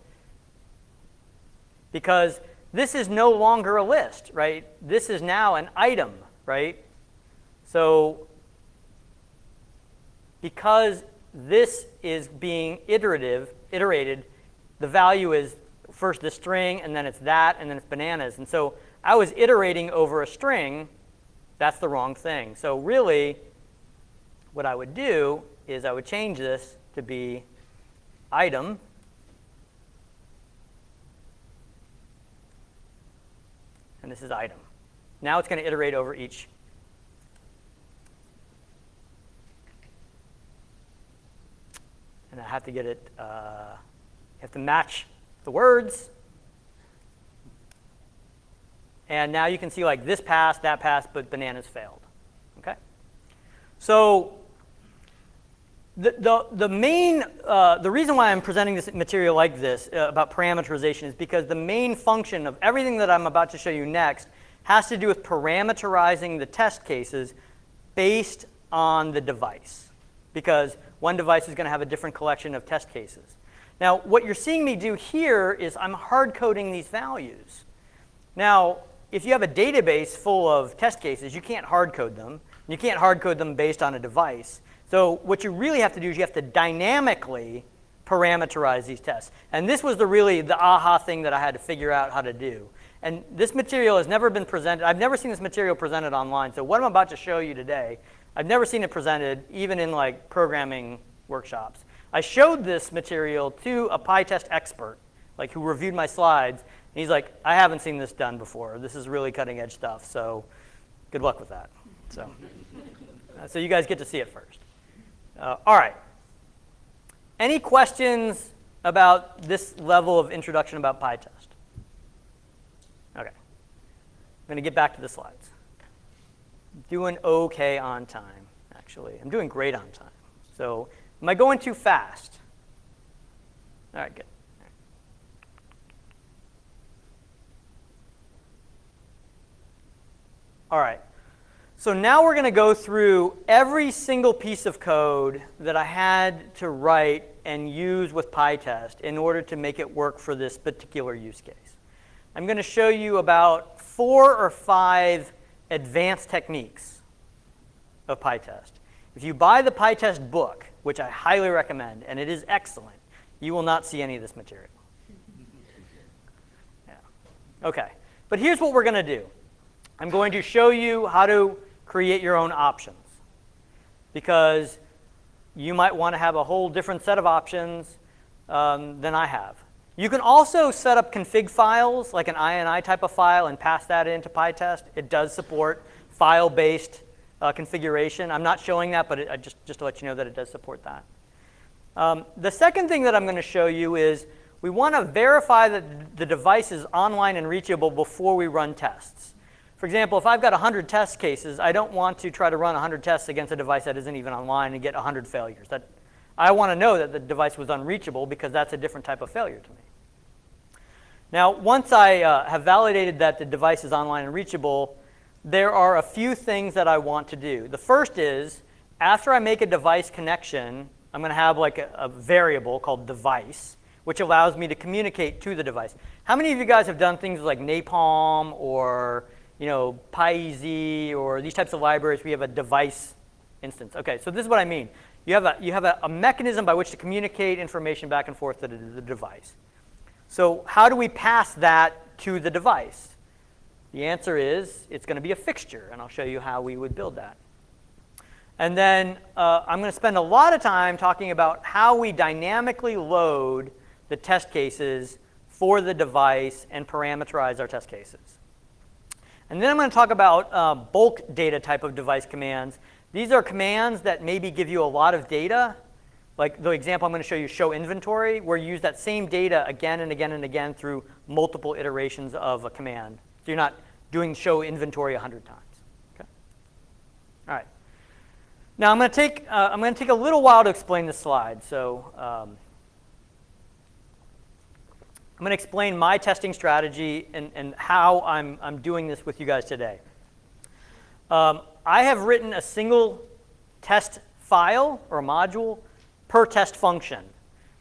because this is no longer a list, right? This is now an item, right? So because this is being iterated, the value is first the string, and then it's that, and then it's bananas. And so I was iterating over a string. That's the wrong thing. So really, what I would do is I would change this to be item, and this is item. Now it's going to iterate over each. And I have to get it, you have to match the words. And now you can see like this passed, that passed, but bananas failed. Okay? So the reason why I'm presenting this material like this about parameterization is because the main function of everything that I'm about to show you next has to do with parameterizing the test cases based on the device. Because one device is going to have a different collection of test cases. Now, what you're seeing me do here is I'm hard coding these values. Now, if you have a database full of test cases, you can't hard code them. You can't hard code them based on a device. So what you really have to do is you have to dynamically parameterize these tests. And this was really the aha thing that I had to figure out how to do. And this material has never been presented. I've never seen this material presented online. So what I'm about to show you today, I've never seen it presented, even in like programming workshops. I showed this material to a PyTest expert, like who reviewed my slides. And he's like, I haven't seen this done before. This is really cutting edge stuff. So good luck with that. So you guys get to see it first. All right. Any questions about this level of introduction about PyTest? OK. I'm going to get back to the slides. Doing OK on time, actually. I'm doing great on time. So am I going too fast? All right, good. All right. So now we're going to go through every single piece of code that I had to write and use with PyTest in order to make it work for this particular use case. I'm going to show you about 4 or 5 advanced techniques of PyTest. If you buy the PyTest book, which I highly recommend, and it is excellent, you will not see any of this material. Yeah. OK. But here's what we're going to do. I'm going to show you how to create your own options, because you might want to have a whole different set of options than I have. You can also set up config files, like an INI type of file, and pass that into PyTest. It does support file-based configuration. I'm not showing that, but just to let you know that it does support that. The second thing that I'm going to show you is we want to verify that the device is online and reachable before we run tests. For example, if I've got 100 test cases, I don't want to try to run 100 tests against a device that isn't even online and get 100 failures. I want to know that the device was unreachable because that's a different type of failure to me. Now, once I have validated that the device is online and reachable, there are a few things that I want to do. The first is, after I make a device connection, I'm going to have like a variable called device, which allows me to communicate to the device. How many of you guys have done things like Napalm or PyEZ or these types of libraries where you have a device instance? Okay, so this is what I mean. You have a mechanism by which to communicate information back and forth to the device. So how do we pass that to the device? The answer is it's going to be a fixture, and I'll show you how we would build that. And then I'm going to spend a lot of time talking about how we dynamically load the test cases for the device and parameterize our test cases. And then I'm going to talk about bulk data type of device commands. These are commands that maybe give you a lot of data. Like the example I'm going to show you, show inventory, where you use that same data again and again and again through multiple iterations of a command. So you're not doing show inventory 100 times. Okay? All right. Now I'm going to take a little while to explain this slide. So I'm going to explain my testing strategy and how I'm doing this with you guys today. I have written a single test file or module per test function.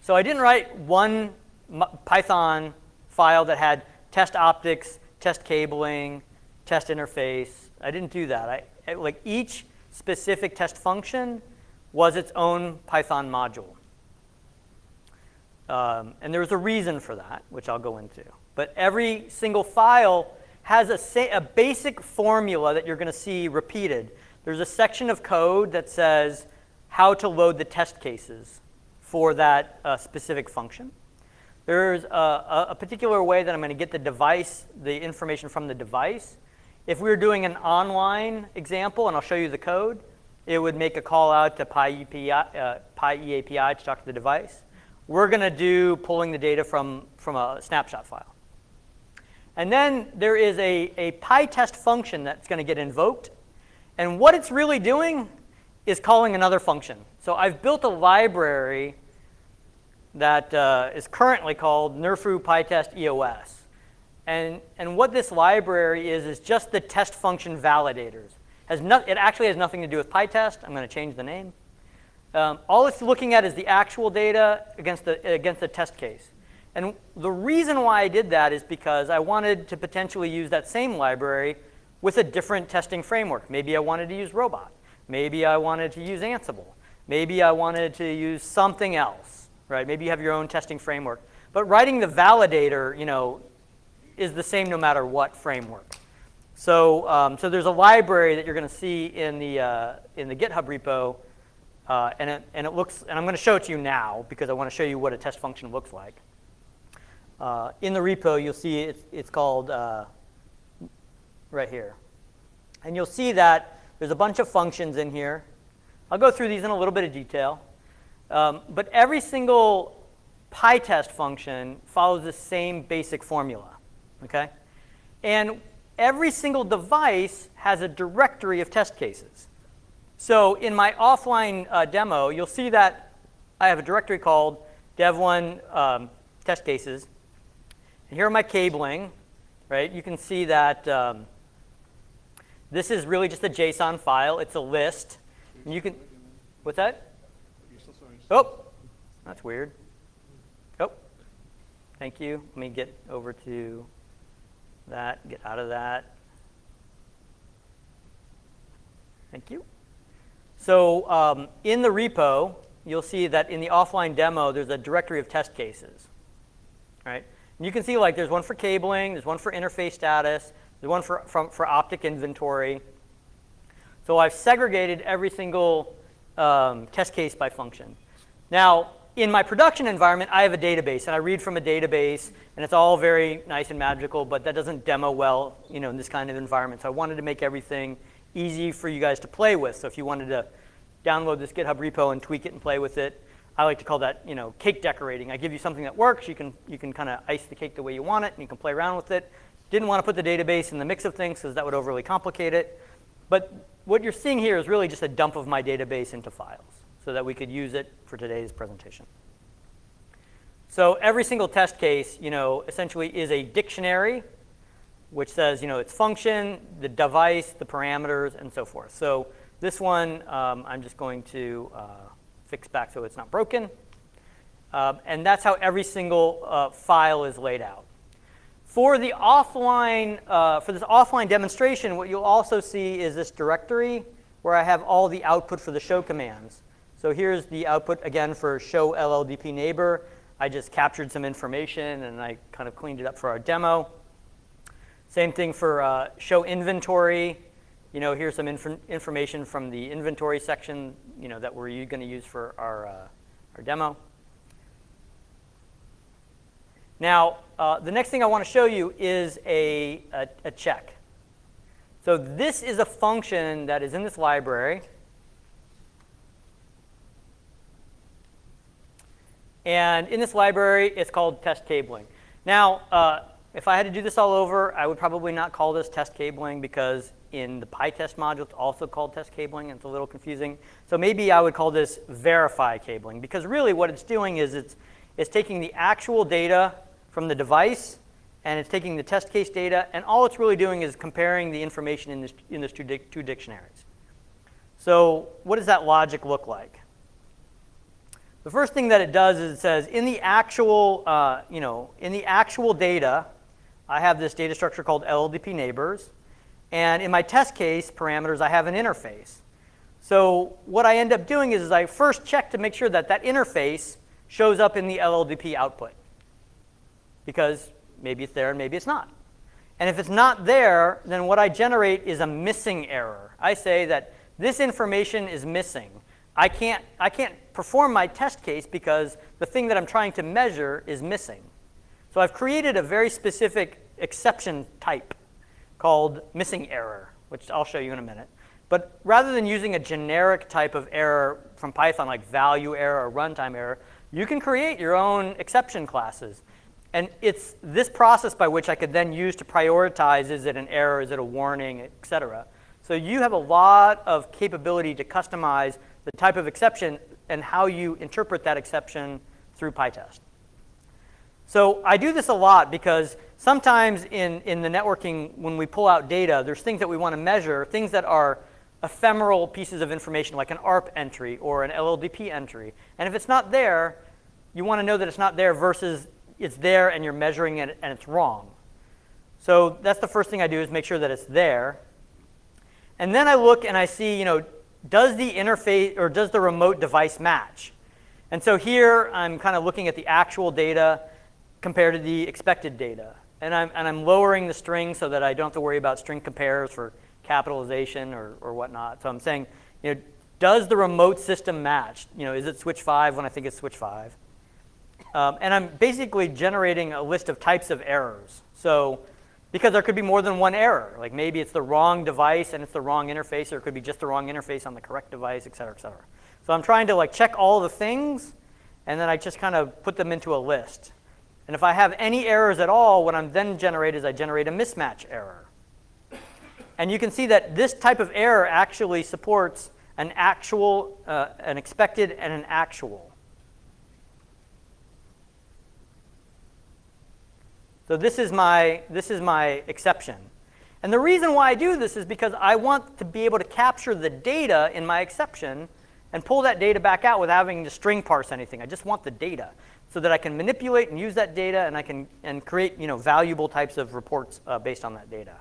So I didn't write one Python file that had test optics, test cabling, test interface. I didn't do that. Like each specific test function was its own Python module. And there's a reason for that, which I'll go into. But every single file has a basic formula that you're going to see repeated. There's a section of code that says how to load the test cases for that specific function. There's a particular way that I'm going to get the information from the device. If we were doing an online example, and I'll show you the code, it would make a call out to PyEAPI to talk to the device. We're going to do pulling the data from a snapshot file. And then there is a PyTest function that's going to get invoked. And what it's really doing is calling another function. So I've built a library that is currently called NRFU PyTest EOS. And what this library is just the test function validators. It actually has nothing to do with PyTest. I'm going to change the name. All it's looking at is the actual data against the test case. And the reason why I did that is because I wanted to potentially use that same library with a different testing framework. Maybe I wanted to use Robot. Maybe I wanted to use Ansible. Maybe I wanted to use something else, right? Maybe you have your own testing framework. But writing the validator, is the same no matter what framework. So, so there's a library that you're going to see in the GitHub repo, and it looks. And I'm going to show it to you now because I want to show you what a test function looks like. In the repo, you'll see it's called right here, and you'll see that there's a bunch of functions in here. I'll go through these in a little bit of detail, but every single PyTest function follows the same basic formula. Okay, and every single device has a directory of test cases. So in my offline demo, you'll see that I have a directory called dev1 test cases. And here are my cabling, right? You can see that this is really just a JSON file. It's a list. And you can, what's that? Oh, that's weird. Oh, thank you. Let me get over to that, get out of that. Thank you. So in the repo, you'll see that in the offline demo, there's a directory of test cases, right? And you can see like there's one for cabling, there's one for interface status, there's one for optic inventory. So I've segregated every single test case by function. Now, in my production environment, I have a database, and I read from a database, and it's all very nice and magical, but that doesn't demo well, in this kind of environment. So I wanted to make everything easy for you guys to play with. So if you wanted to download this GitHub repo and tweak it and play with it, I like to call that, cake decorating. I give you something that works. You can kind of ice the cake the way you want it, and you can play around with it. Didn't want to put the database in the mix of things because that would overly complicate it. But what you're seeing here is really just a dump of my database into files so that we could use it for today's presentation. So every single test case, essentially is a dictionary, which says, its function, the device, the parameters, and so forth. So this one, I'm just going to fix back so it's not broken. And that's how every single file is laid out. For the offline, for this offline demonstration, what you'll also see is this directory where I have all the output for the show commands. So here's the output, again, for show LLDP neighbor. I just captured some information, and I kind of cleaned it up for our demo. Same thing for show inventory. Here's some information from the inventory section, that we're going to use for our demo. Now, the next thing I want to show you is a check. So this is a function that is in this library. And in this library, it's called test cabling. Now, if I had to do this all over, I would probably not call this test cabling because in the PyTest module, it's also called test cabling, and it's a little confusing. So maybe I would call this verify cabling, because really what it's doing is it's taking the actual data from the device, and it's taking the test case data, and all it's really doing is comparing the information in these two dictionaries. So what does that logic look like? The first thing that it does is it says in the actual, in the actual data, I have this data structure called LLDP neighbors, and in my test case parameters, I have an interface. So what I end up doing is I first check to make sure that that interface shows up in the LLDP output, because maybe it's there and maybe it's not. And if it's not there, then what I generate is a missing error. I say that this information is missing. I can't perform my test case because the thing that I'm trying to measure is missing. So I've created a very specific exception type called missing error, which I'll show you in a minute. But rather than using a generic type of error from Python like value error or runtime error, you can create your own exception classes. And it's this process by which I could then use to prioritize, is it an error, is it a warning, et cetera. So you have a lot of capability to customize the type of exception and how you interpret that exception through PyTest. So I do this a lot because sometimes in the networking, when we pull out data, there's things that we want to measure, things that are ephemeral pieces of information, like an ARP entry or an LLDP entry. And if it's not there, you want to know that it's not there versus it's there and you're measuring it and it's wrong. So that's the first thing I do, is make sure that it's there. And then I look and I see, does the interface or does the remote device match? And so here I'm kind of looking at the actual data compared to the expected data. And I'm lowering the string so that I don't have to worry about string compares for capitalization or whatnot. So I'm saying, does the remote system match? Is it switch 5 when I think it's switch 5? And I'm basically generating a list of types of errors. So because there could be more than one error. Like maybe it's the wrong device and it's the wrong interface, or it could be just the wrong interface on the correct device, et cetera, et cetera. So I'm trying to check all the things, and then I just kind of put them into a list. And if I have any errors at all, what I'm then generate is I generate a mismatch error. And you can see that this type of error actually supports an actual, an expected, and an actual. So this is my exception. And the reason why I do this is because I want to be able to capture the data in my exception and pull that data back out without having to string parse anything. I just want the data so that I can manipulate and use that data, and I can create valuable types of reports based on that data.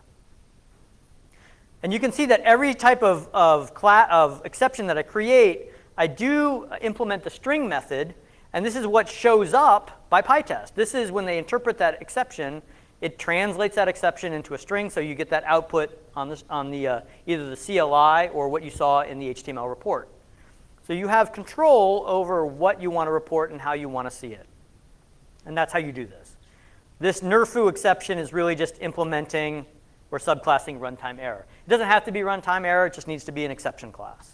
And you can see that every type of exception that I create, I do implement the string method. And this is what shows up by PyTest. This is when they interpret that exception, it translates that exception into a string, so you get that output on either the CLI or what you saw in the HTML report. So you have control over what you want to report and how you want to see it. And that's how you do this. This NRFU exception is really just implementing or subclassing runtime error. It doesn't have to be runtime error, it just needs to be an exception class.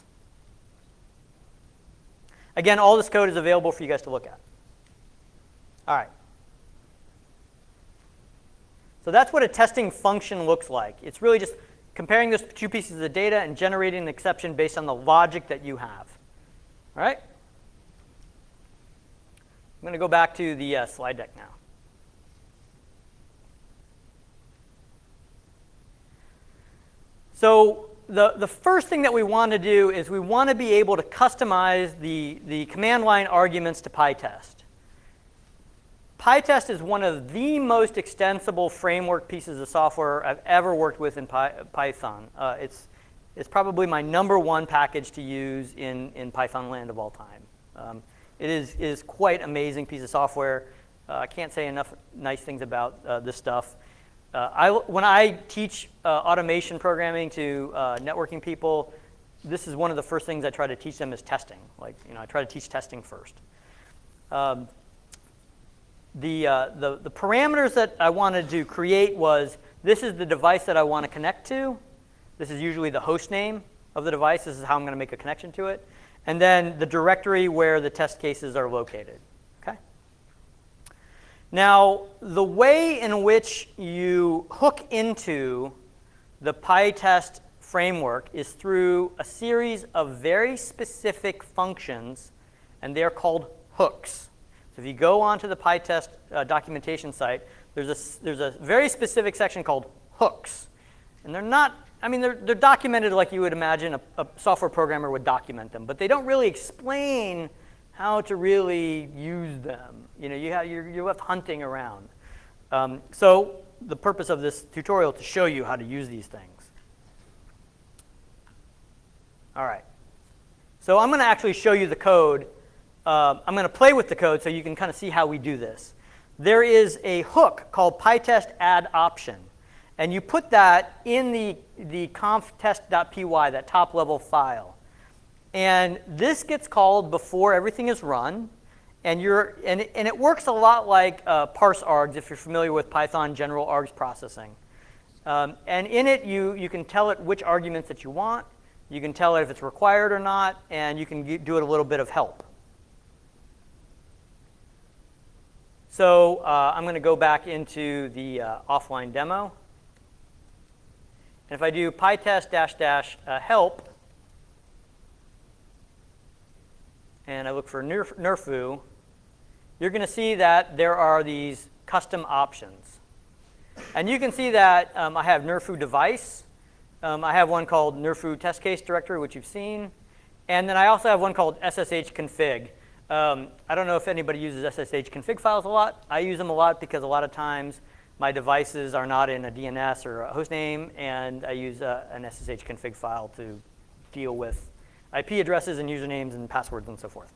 Again, all this code is available for you guys to look at. All right. So that's what a testing function looks like. It's really just comparing those two pieces of data and generating an exception based on the logic that you have. All right? I'm going to go back to the slide deck now. So the first thing that we want to do is we want to be able to customize the command line arguments to PyTest. PyTest is one of the most extensible framework pieces of software I've ever worked with in Python. It's probably my #1 package to use in Python land of all time. It is quite amazing piece of software. I can't say enough nice things about this stuff. When I teach automation programming to networking people, this is one of the first things I try to teach them is testing. Like, I try to teach testing first. The parameters that I wanted to create was, this is the device that I want to connect to. This is usually the host name of the device. This is how I'm going to make a connection to it. And then the directory where the test cases are located. Okay? Now, the way in which you hook into the PyTest framework is through a series of very specific functions, and they're called hooks. So if you go onto the PyTest documentation site, there's a very specific section called hooks. And they're not, they're documented like you would imagine a software programmer would document them, but they don't really explain how to really use them. You're left hunting around. So the purpose of this tutorial is to show you how to use these things. All right. So I'm going to actually show you the code. I'm going to play with the code so you can kind of see how we do this. There is a hook called PyTest add option. And you put that in the conf.test.py, that top level file. And this gets called before everything is run. And it works a lot like parse args, if you're familiar with Python general args processing. And in it, you can tell it which arguments that you want. You can tell it if it's required or not. And you can do it a little bit of help. So I'm going to go back into the offline demo. And if I do pytest -- help, and I look for nerfoo, you're going to see that there are these custom options. And you can see that I have nerfoo device. I have one called nerfoo test case directory, which you've seen. And then I also have one called ssh config. I don't know if anybody uses ssh config files a lot. I use them a lot because a lot of times my devices are not in a DNS or a hostname, and I use an ssh config file to deal with IP addresses and usernames and passwords and so forth.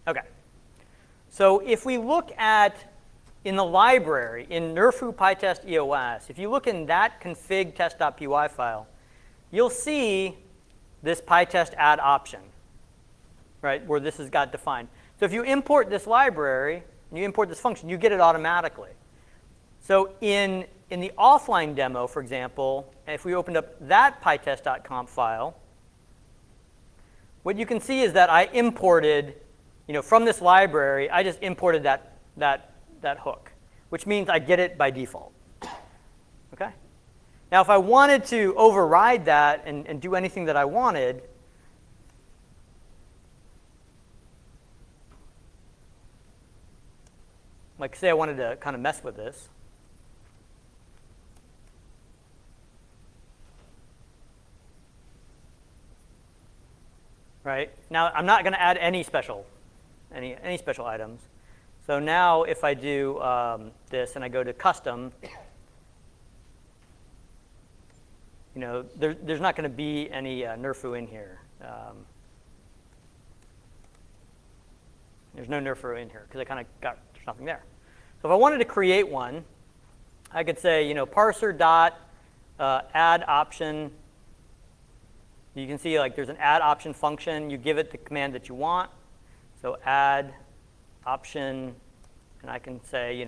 OK. So if we look at, in the library, in nerfoo pytest EOS, if you look in that config test.py file, you'll see this PyTest add option, right, where this has got defined. So if you import this library, and you import this function, you get it automatically. So in the offline demo, for example, if we opened up that pytest.conf file, what you can see is that I imported, from this library, I just imported that hook, which means I get it by default. OK? Now, if I wanted to override that and do anything that I wanted, like say I wanted to kind of mess with this, right? Now, I'm not going to add any special items. So now if I do this and I go to custom, there's not going to be any nerfoo in here. There's no nerfoo in here because I kind of got there's nothing there. So if I wanted to create one, I could say, parser dot add option. You can see there's an add option function. You give it the command that you want. So add option, and I can say,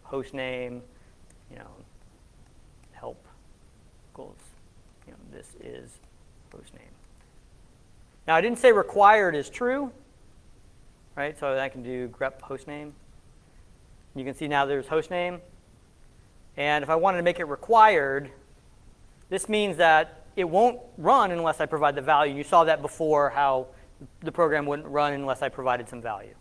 host name, help equals, this is host name. Now, I didn't say required is true, right? So I can do grep hostname. You can see now there's hostname. And if I wanted to make it required, this means that it won't run unless I provide the value. You saw that before, how the program wouldn't run unless I provided some value.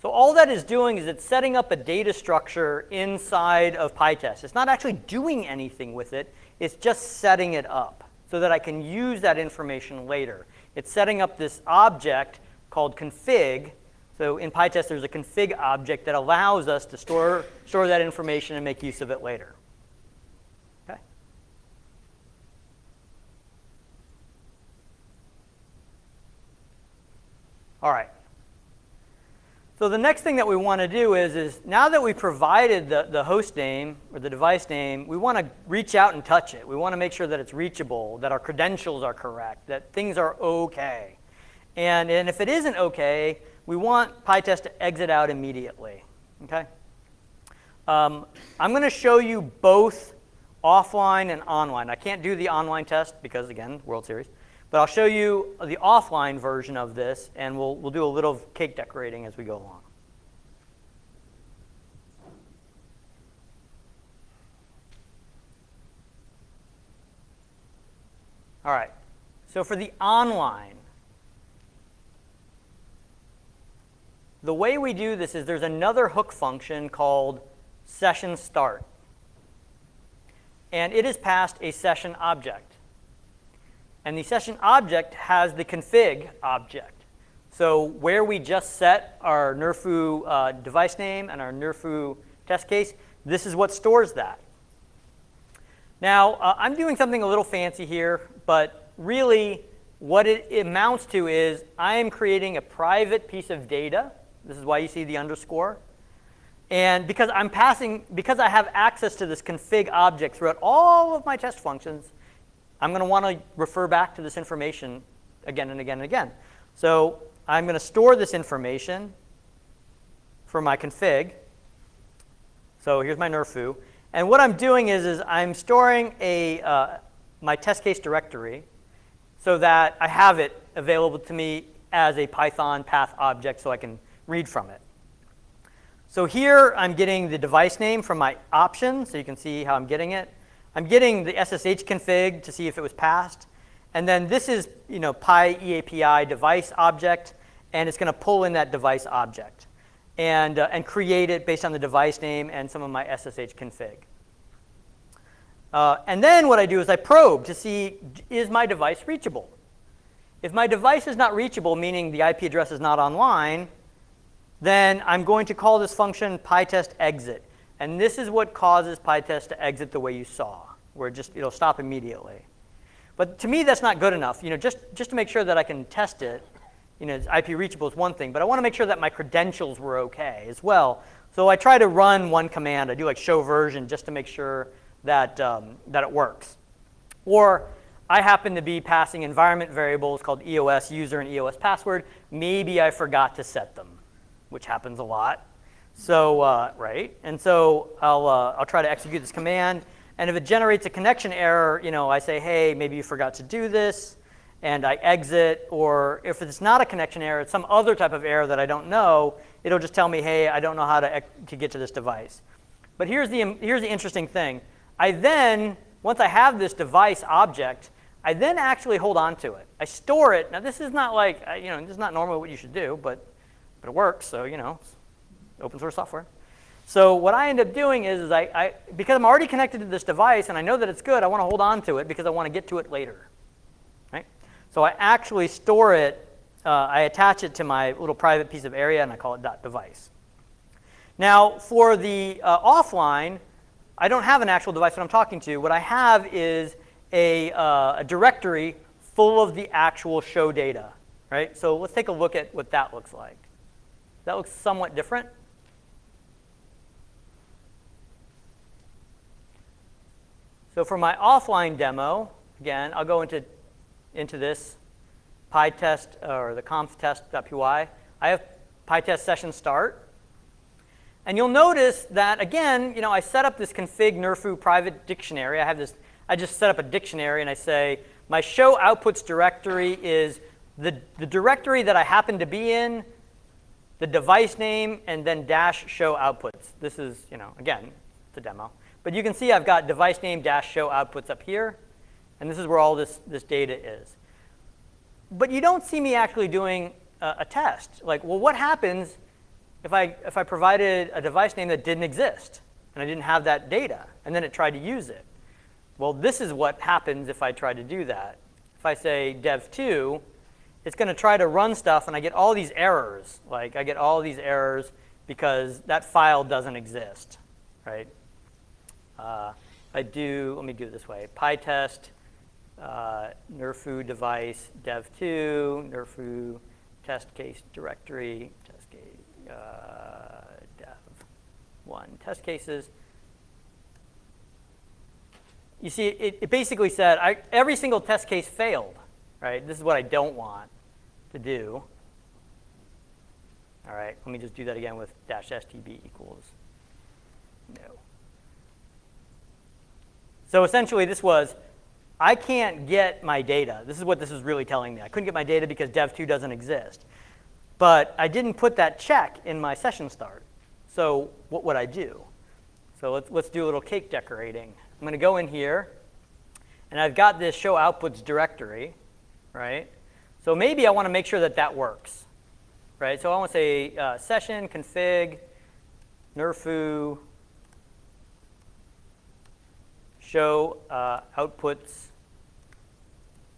So all that is doing is it's setting up a data structure inside of PyTest. It's not actually doing anything with it. It's just setting it up so that I can use that information later. It's setting up this object called config. So in PyTest, there's a config object that allows us to store that information and make use of it later. Okay. All right. So the next thing that we want to do is now that we provided the host name or the device name, we want to reach out and touch it. We want to make sure that it's reachable, that our credentials are correct, that things are OK. And if it isn't OK, we want PyTest to exit out immediately. Okay? I'm going to show you both offline and online. I can't do the online test because, again, World Series. But I'll show you the offline version of this, and we'll do a little cake decorating as we go along. All right. So for the online, the way we do this is there's another hook function called session start. And it is passed a session object. And the session object has the config object. So where we just set our NRFU device name and our NRFU test case, this is what stores that. Now, I'm doing something a little fancy here, but really what it amounts to is I am creating a private piece of data. This is why you see the underscore. And because I have access to this config object throughout all of my test functions, I'm going to want to refer back to this information again and again and again. So I'm going to store this information for my config. So here's my NRFU. And what I'm doing is I'm storing my test case directory so that I have it available to me as a Python path object so I can read from it. So here I'm getting the device name from my option, so you can see how I'm getting it. I'm getting the SSH config to see if it was passed. And then this is PyEAPI device object, and it's going to pull in that device object and create it based on the device name and some of my SSH config. And then what I do is I probe to see, is my device reachable? If my device is not reachable, meaning the IP address is not online, then I'm going to call this function PyTest exit. And this is what causes PyTest to exit the way you saw, where it'll stop immediately. But to me, that's not good enough. Just to make sure that I can test it, IP reachable is one thing, but I want to make sure that my credentials were OK as well. So I try to run one command. I do like show version just to make sure that it works. Or I happen to be passing environment variables called EOS user and EOS password. Maybe I forgot to set them, which happens a lot. So, right, and so I'll try to execute this command, and if it generates a connection error, I say, hey, maybe you forgot to do this, and I exit, or if it's not a connection error, it's some other type of error that I don't know, it'll just tell me, hey, I don't know how to get to this device. But here's the interesting thing. I then, once I have this device object, I then actually hold on to it. I store it. Now, this is not like, this is not normally what you should do, but it works, so, it's open source software. So what I end up doing is because I'm already connected to this device and I know that it's good, I want to hold on to it because I want to get to it later. Right? So I actually store it, I attach it to my little private piece of area, and I call it .device. Now, for the offline, I don't have an actual device that I'm talking to. What I have is a directory full of the actual show data. Right? So let's take a look at what that looks like. That looks somewhat different. So for my offline demo, again, I'll go into this PyTest or the conf-test.py. I have PyTest session start. And you'll notice that, again, I set up this config NRFU private dictionary. I just set up a dictionary, and I say, My show outputs directory is the directory that I happen to be in, the device name, and then dash show outputs. This is, again, it's a demo. But you can see I've got device name dash show outputs up here. And this is where all this data is. But you don't see me actually doing a test. Like, well, what happens if I provided a device name that didn't exist, and I didn't have that data, and then it tried to use it? Well, this is what happens if I try to do that. If I say dev2, it's going to try to run stuff, and I get all these errors. Like, I get all these errors because that file doesn't exist, right? Let me do it this way. PyTest, nerfoo device, dev2, nerfoo test case directory, test case, dev1, test cases. You see, it basically said every single test case failed, right? This is what I don't want to do. All right, let me just do that again with dash stb equals no. So essentially, this was, I can't get my data. This is what this is really telling me. I couldn't get my data because dev2 doesn't exist. But I didn't put that check in my session start. So what would I do? So let's do a little cake decorating. I'm going to go in here, and I've got this show outputs directory, right? So maybe I want to make sure that that works, right? So I want to say session config nerfoo show outputs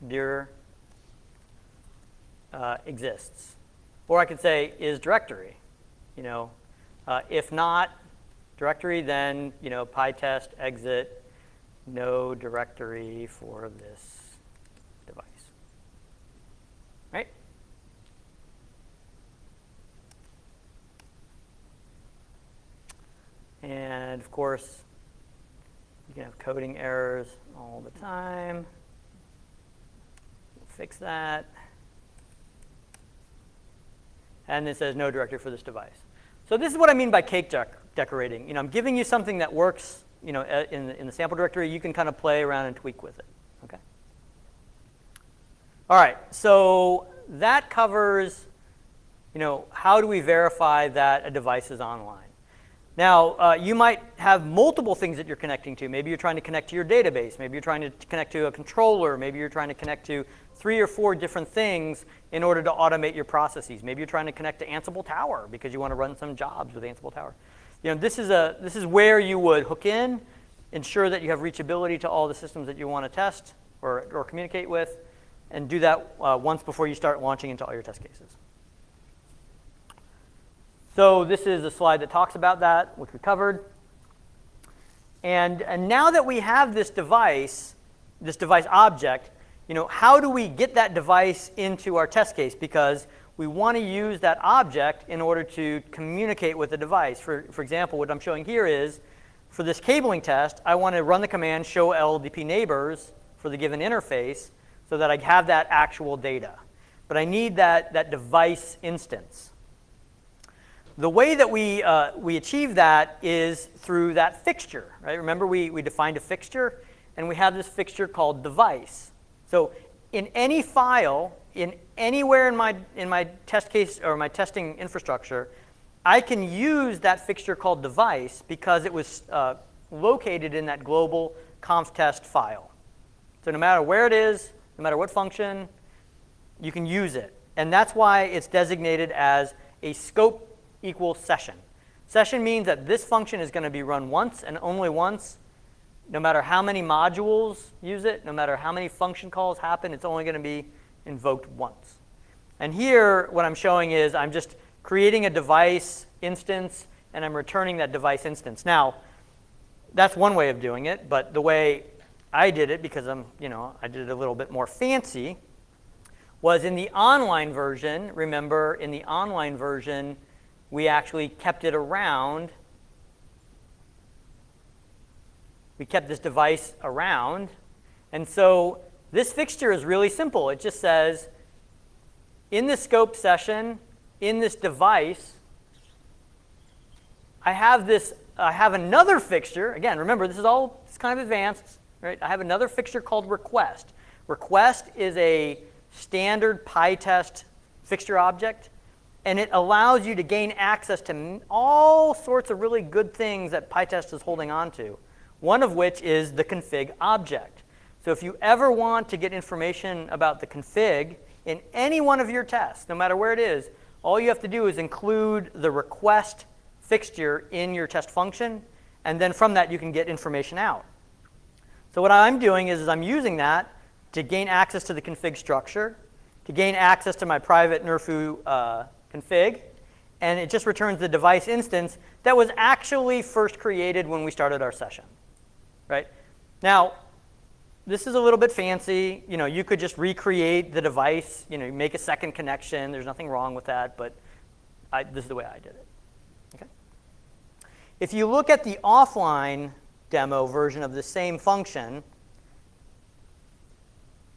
dir exists. Or I could say is directory. If not directory, then pytest exit no directory for this device. Right? And of course, you can have coding errors all the time. We'll fix that. And it says no directory for this device. So this is what I mean by cake decorating. I'm giving you something that works in the sample directory. You can kind of play around and tweak with it. Okay. All right. So that covers how do we verify that a device is online. Now, you might have multiple things that you're connecting to. Maybe you're trying to connect to your database. Maybe you're trying to connect to a controller. Maybe you're trying to connect to 3 or 4 different things in order to automate your processes. Maybe you're trying to connect to Ansible Tower because you want to run some jobs with Ansible Tower. This is where you would hook in, ensure that you have reachability to all the systems that you want to test or communicate with, and do that once before you start launching into all your test cases. So this is a slide that talks about that, which we covered. And now that we have this device object, how do we get that device into our test case? Because we want to use that object in order to communicate with the device. For example, what I'm showing here is, for this cabling test, I want to run the command show LLDP neighbors for the given interface so that I have that actual data. But I need that device instance. The way that we achieve that is through that fixture, right? Remember, we defined a fixture, and we have this fixture called device. So in any file, anywhere in my test case or my testing infrastructure, I can use that fixture called device because it was located in that global conf test file. So no matter where it is, no matter what function, you can use it. And that's why it's designated as a scope equals session. Session means that this function is going to be run once and only once. No matter how many modules use it, no matter how many function calls happen, it's only going to be invoked once. And here, what I'm showing is I'm just creating a device instance, and I'm returning that device instance. Now, that's one way of doing it, but the way I did it, because I did it a little bit more fancy, was in the online version. Remember, in the online version, we actually kept it around. We kept this device around. And so this fixture is really simple. It just says, in the scope session, in this device, I have another fixture. Again, remember, this is kind of advanced, right? I have another fixture called request. Request is a standard PyTest fixture object, and it allows you to gain access to all sorts of really good things that PyTest is holding on to, one of which is the config object. So if you ever want to get information about the config in any one of your tests, no matter where it is, all you have to do is include the request fixture in your test function, and then from that you can get information out. So what I'm doing is I'm using that to gain access to the config structure, to gain access to my private NRFU config, and it just returns the device instance that was actually first created when we started our session, right? Now, this is a little bit fancy. You know, you could just recreate the device, you know, make a second connection. There's nothing wrong with that, but this is the way I did it. Okay? If you look at the offline demo version of the same function,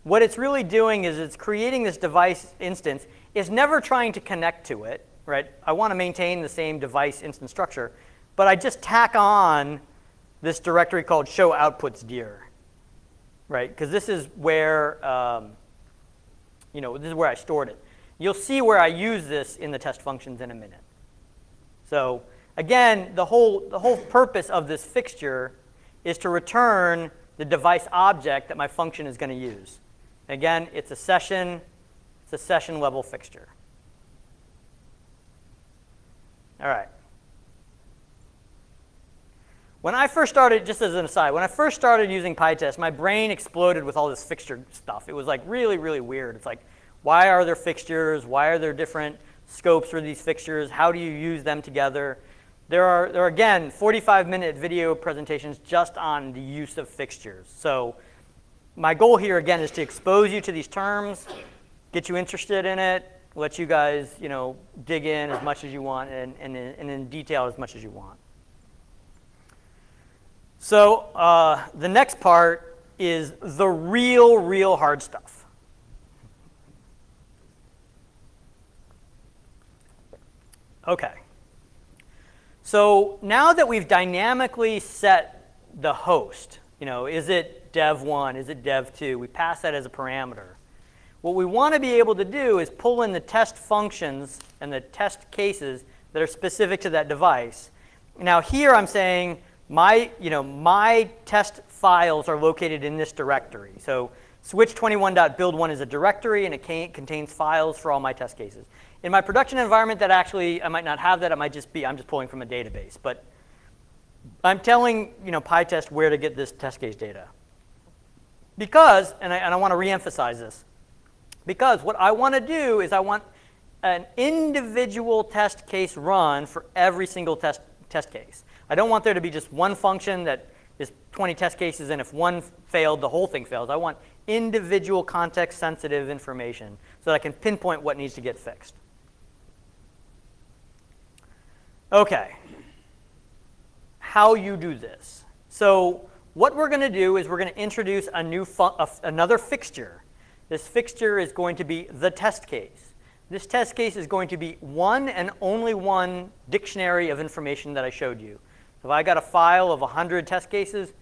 what it's really doing is it's creating this device instance. It's never trying to connect to it, right? I want to maintain the same device instance structure, but I just tack on this directory called show outputs dir, right? Because this is where, you know, this is where I stored it. You'll see where I use this in the test functions in a minute. So again, the whole purpose of this fixture is to return the device object that my function is going to use. Again, it's a session level fixture. All right. When I first started, just as an aside, when I first started using PyTest, my brain exploded with all this fixture stuff. It was like really, really weird. It's like, why are there fixtures? Why are there different scopes for these fixtures? How do you use them together? There are again 45-minute video presentations just on the use of fixtures. So my goal here again is to expose you to these terms, get you interested in it, let you guys, you know, dig in as much as you want and in detail as much as you want. So the next part is the real hard stuff. Okay. So now that we've dynamically set the host, you know, is it dev1, is it dev2? We pass that as a parameter. What we want to be able to do is pull in the test functions and the test cases that are specific to that device. Now here I'm saying my test files are located in this directory. So switch21.build1 is a directory, and it contains files for all my test cases. In my production environment, that actually, I might not have that. It might just be, I'm just pulling from a database. But I'm telling PyTest where to get this test case data. Because, and I want to reemphasize this, because what I want to do is I want an individual test case run for every single test case. I don't want there to be just one function that is 20 test cases, and if one failed, the whole thing fails. I want individual context-sensitive information so that I can pinpoint what needs to get fixed. Okay, how you do this. So what we're going to do is we're going to introduce another fixture. This fixture is going to be the test case. This test case is going to be one and only one dictionary of information that I showed you. If I got a file of 100 test cases,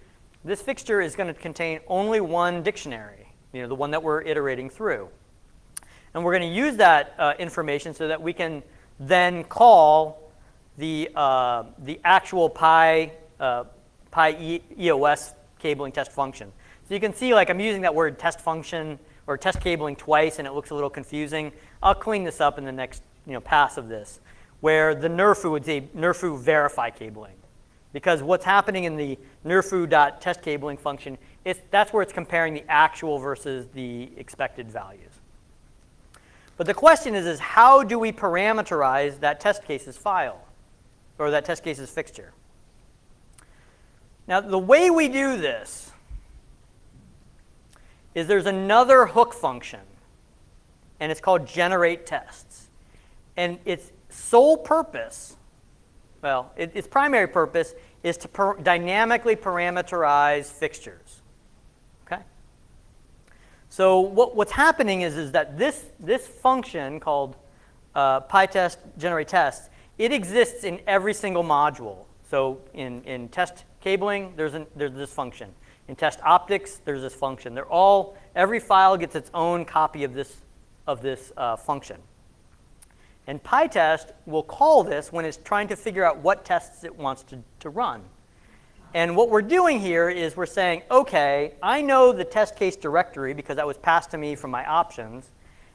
this fixture is going to contain only one dictionary, the one that we're iterating through. And we're going to use that information so that we can then call the actual EOS cabling test function. So you can see, like, I'm using that word test function or test cabling twice, and it looks a little confusing. I'll clean this up in the next pass of this, where the NRFU would say NRFU verify cabling. Because what's happening in the NRFU.testCabling function, that's where it's comparing the actual versus the expected values. But the question is how do we parameterize that test cases file, or that test cases fixture? Now, the way we do this is there's another hook function, and it's called generate tests. And its sole purpose, well, its primary purpose is to dynamically parameterize fixtures. Okay? So what's happening is that this function called PyTest generate tests, it exists in every single module. So in test cabling, there's this function. In test optics, there's this function. Every file gets its own copy of this function. And PyTest will call this when it's trying to figure out what tests it wants to run. And what we're doing here is we're saying, OK, I know the test case directory because that was passed to me from my options.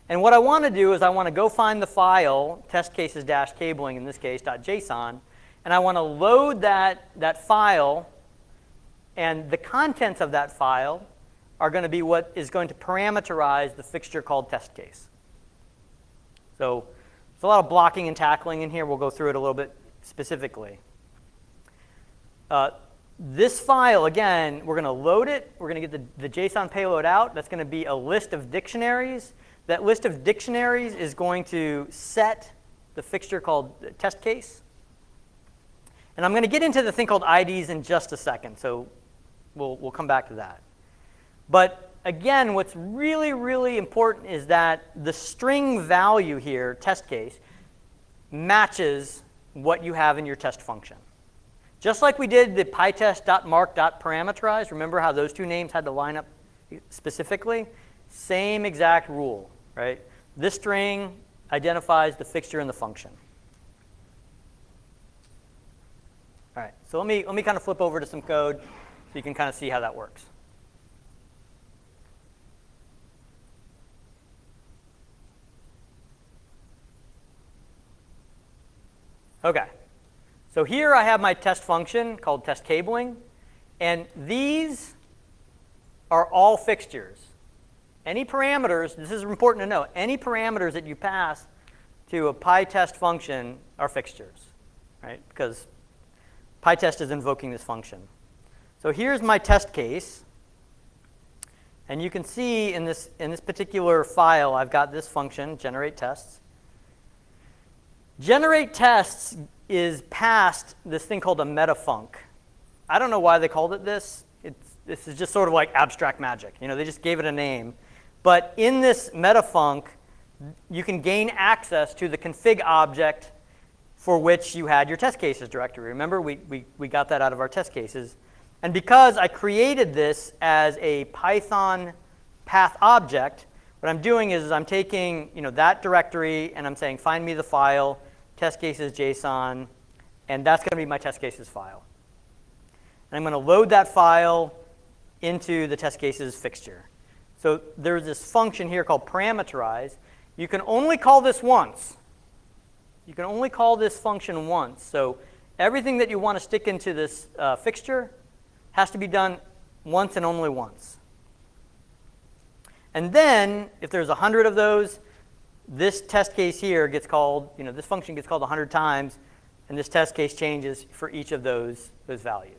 And what I want to do is I want to go find the file, test cases-cabling, in this case, .json, and I want to load that file, and the contents of that file are going to be what is going to parameterize the fixture called test case. So there's a lot of blocking and tackling in here. We'll go through it a little bit specifically. This file, again, we're going to load it. We're going to get the JSON payload out. That's going to be a list of dictionaries. That list of dictionaries is going to set the fixture called test case. And I'm going to get into the thing called IDs in just a second, so we'll come back to that. But again, what's really, really important is that the string value here, test case, matches what you have in your test function. Just like we did the pytest.mark.parameterize, remember how those two names had to line up specifically? Same exact rule, right? This string identifies the fixture in the function. All right, so let me kind of flip over to some code so you can kind of see how that works. OK, so here I have my test function called test cabling. And these are all fixtures. Any parameters, this is important to know, any parameters that you pass to a PyTest function are fixtures, right? Because PyTest is invoking this function. So here's my test case. And you can see in this particular file, I've got this function, generate tests. Generate tests is past this thing called a metafunc. I don't know why they called it this. This is just sort of like abstract magic. You know, they just gave it a name. But in this metafunc, you can gain access to the config object for which you had your test cases directory. Remember, we got that out of our test cases. And because I created this as a Python path object, what I'm doing is I'm taking that directory, and I'm saying, find me the file, test cases JSON, and that's going to be my test cases file. And I'm going to load that file into the test cases fixture. So there's this function here called parameterize. You can only call this once. You can only call this function once. So everything that you want to stick into this fixture has to be done once and only once. And then, if there's 100 of those, this test case here gets called, this function gets called 100 times, and this test case changes for each of those values.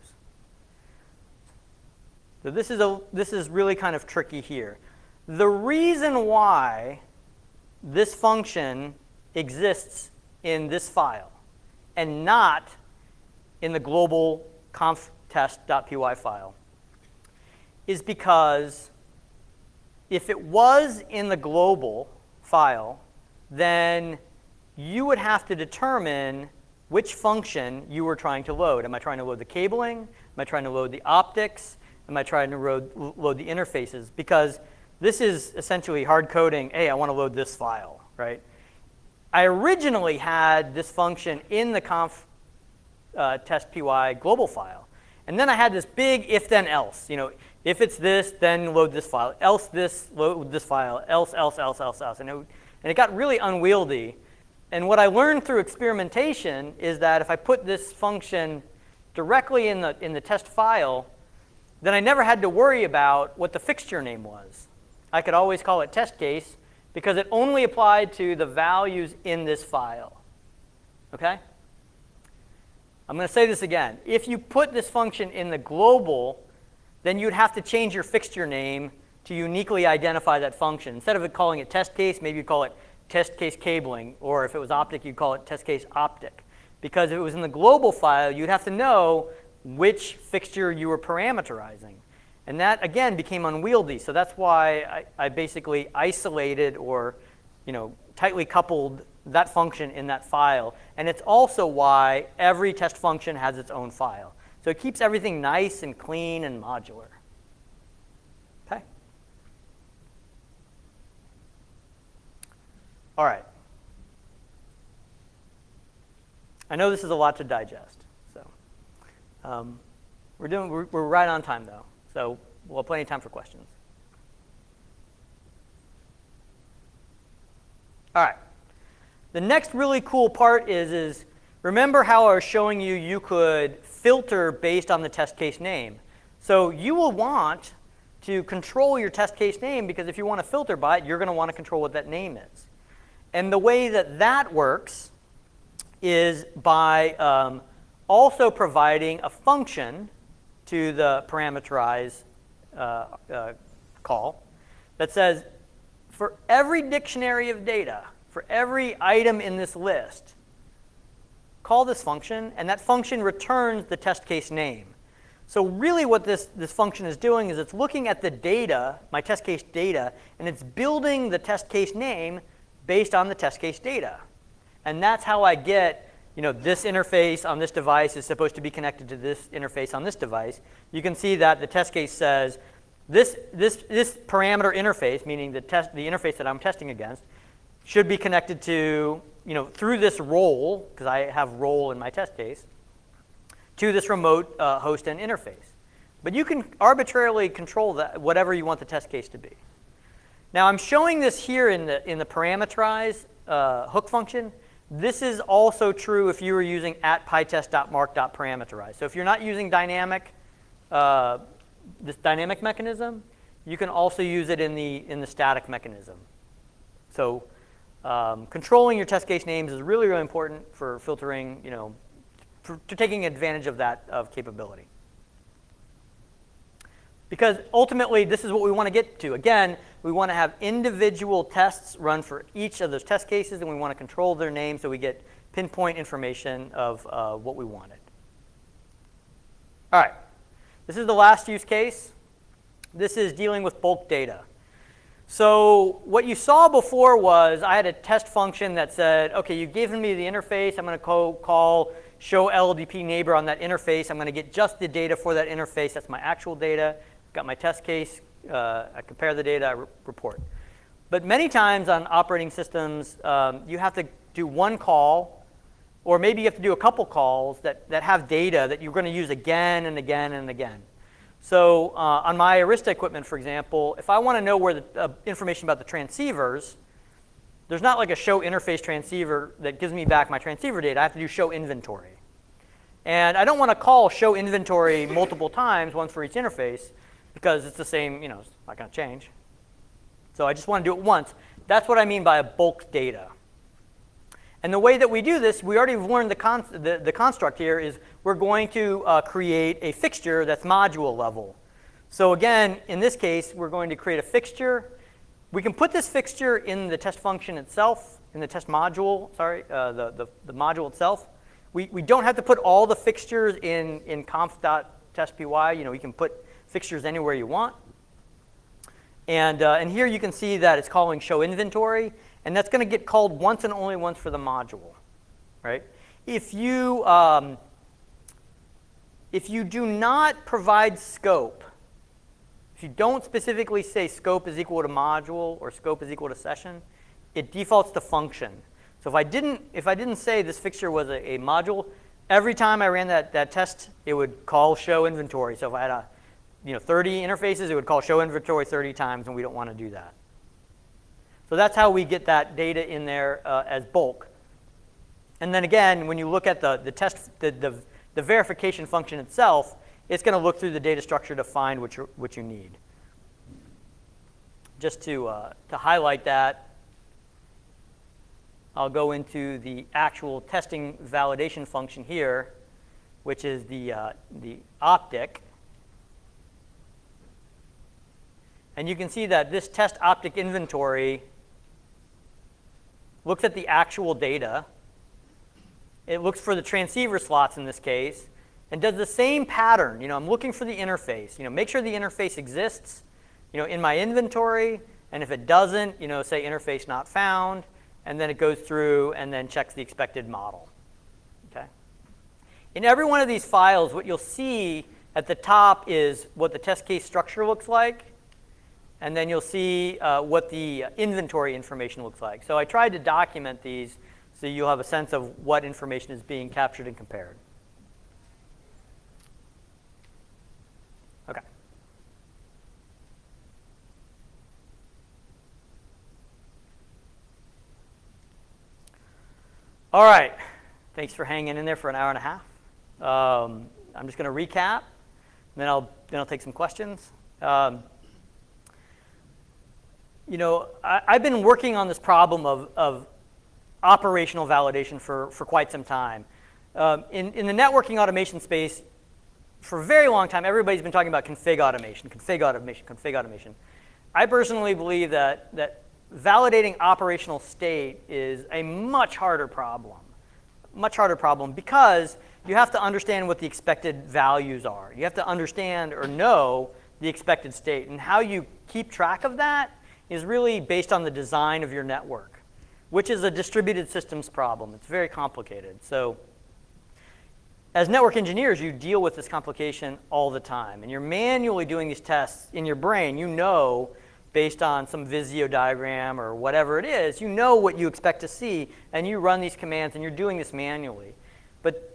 So this is really kind of tricky here. The reason why this function exists in this file and not in the global conf.test.py file is because if it was in the global file, then you would have to determine which function you were trying to load. Am I trying to load the cabling? Am I trying to load the optics? Am I trying to load the interfaces? Because this is essentially hard coding, hey, I want to load this file, right? I originally had this function in the conf.test.py global file. And then I had this big if then else. If it's this, then load this file. Else this, load this file. Else, else, else, else, else. And it got really unwieldy. And what I learned through experimentation is that if I put this function directly in the test file, then I never had to worry about what the fixture name was. I could always call it test case because it only applied to the values in this file. OK? I'm going to say this again. If you put this function in the global, then you'd have to change your fixture name to uniquely identify that function. Instead of calling it test case, maybe you'd call it test case cabling. Or if it was optic, you'd call it test case optic. Because if it was in the global file, you'd have to know which fixture you were parameterizing. And that, again, became unwieldy. So that's why I basically isolated or tightly coupled that function in that file. And it's also why every test function has its own file. So it keeps everything nice and clean and modular. All right. I know this is a lot to digest, so we're right on time though, so we'll have plenty of time for questions. All right. The next really cool part is remember how I was showing you could filter based on the test case name. So you will want to control your test case name, because if you want to filter by it, you're going to want to control what that name is. And the way that that works is by also providing a function to the parameterize call that says, for every dictionary of data, for every item in this list, call this function, and that function returns the test case name. So really what this function is doing is it's looking at the data, my test case data, and it's building the test case name based on the test case data. And that's how I get, this interface on this device is supposed to be connected to this interface on this device. You can see that the test case says this parameter interface, meaning the interface that I'm testing against, should be connected to, through this role, because I have role in my test case, to this remote host and interface. But you can arbitrarily control that, whatever you want the test case to be. Now I'm showing this here in the parameterize hook function. This is also true if you were using @pytest.mark.parameterize. So if you're not using dynamic, this dynamic mechanism, you can also use it in the static mechanism. So controlling your test case names is really, really important for filtering, to taking advantage of that capability. Because ultimately, this is what we want to get to. Again, we want to have individual tests run for each of those test cases, and we want to control their names so we get pinpoint information of what we wanted. All right. This is the last use case. This is dealing with bulk data. So what you saw before was I had a test function that said, OK, you've given me the interface. I'm going to call show LDP neighbor on that interface. I'm going to get just the data for that interface. That's my actual data. Got my test case. I compare the data. I report. But many times on operating systems, you have to do one call, or maybe you have to do a couple calls that have data that you're going to use again and again and again. So on my Arista equipment, for example, if I want to know where the information about the transceivers, there's not like a show interface transceiver that gives me back my transceiver data. I have to do show inventory. And I don't want to call show inventory multiple times, one for each interface, because it's the same, it's not going to change. So I just want to do it once. That's what I mean by a bulk data. And the way that we do this, we already learned the construct here is we're going to create a fixture that's module level. So again, in this case, we're going to create a fixture. We can put this fixture in the test function itself, in the test module, sorry, the module itself. We don't have to put all the fixtures in conf.testpy. You can put fixtures anywhere you want. And here you can see that it's calling show inventory. And that's going to get called once and only once for the module, right? If you do not provide scope, if you don't specifically say scope is equal to module or scope is equal to session, it defaults to function. So if I didn't say this fixture was a module, every time I ran that test, it would call show inventory. So if I had 30 interfaces, it would call show inventory 30 times, and we don't want to do that. So that's how we get that data in there as bulk. And then again, when you look at the verification function itself, it's going to look through the data structure to find what you need. Just to highlight that, I'll go into the actual testing validation function here, which is the optic. And you can see that this test optic inventory looks at the actual data. It looks for the transceiver slots in this case, and does the same pattern. I'm looking for the interface. Make sure the interface exists, in my inventory. And if it doesn't, say interface not found, and then it goes through and then checks the expected model. Okay. In every one of these files, what you'll see at the top is what the test case structure looks like. and then you'll see what the inventory information looks like. So I tried to document these so you'll have a sense of what information is being captured and compared. Okay. All right. Thanks for hanging in there for an hour and a half. I'm just going to recap, and then I'll take some questions. You know, I've been working on this problem of operational validation for quite some time. In the networking automation space, for a very long time, everybody's been talking about config automation, config automation, config automation. I personally believe that validating operational state is a much harder problem because you have to understand what the expected values are. You have to understand or know the expected state, and how you keep track of that is really based on the design of your network, which is a distributed systems problem. It's very complicated. So as network engineers, you deal with this complication all the time, and you're manually doing these tests in your brain. You know, based on some Visio diagram or whatever it is, you know what you expect to see, and you run these commands, and you're doing this manually.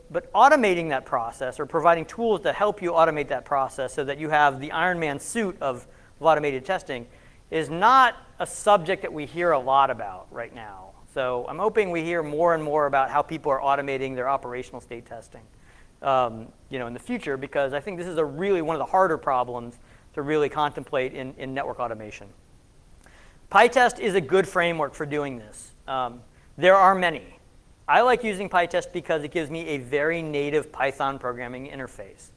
But automating that process, or providing tools to help you automate that process so that you have the Iron Man suit of automated testing, is not a subject that we hear a lot about right now. So I'm hoping we hear more and more about how people are automating their operational state testing, you know, in the future, because I think this is really one of the harder problems to really contemplate in network automation. PyTest is a good framework for doing this. There are many. I like using PyTest because it gives me a very native Python programming interface.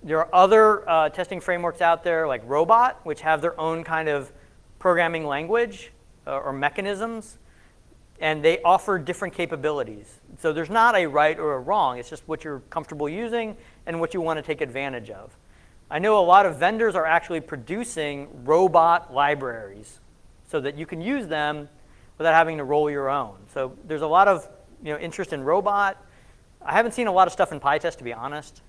There are other testing frameworks out there like Robot, which have their own kind of programming language or mechanisms, and they offer different capabilities. So there's not a right or a wrong. It's just what you're comfortable using and what you want to take advantage of. I know a lot of vendors are actually producing Robot libraries so that you can use them without having to roll your own. So there's a lot of interest in Robot. I haven't seen a lot of stuff in PyTest, to be honest.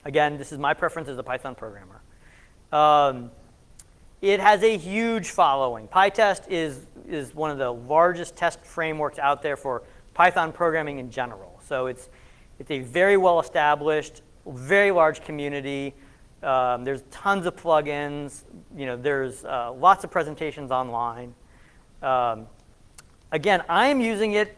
Again, this is my preference as a Python programmer. It has a huge following. PyTest is one of the largest test frameworks out there for Python programming in general. So it's a very well-established, very large community. There's tons of plugins. There's lots of presentations online. Again, I am using it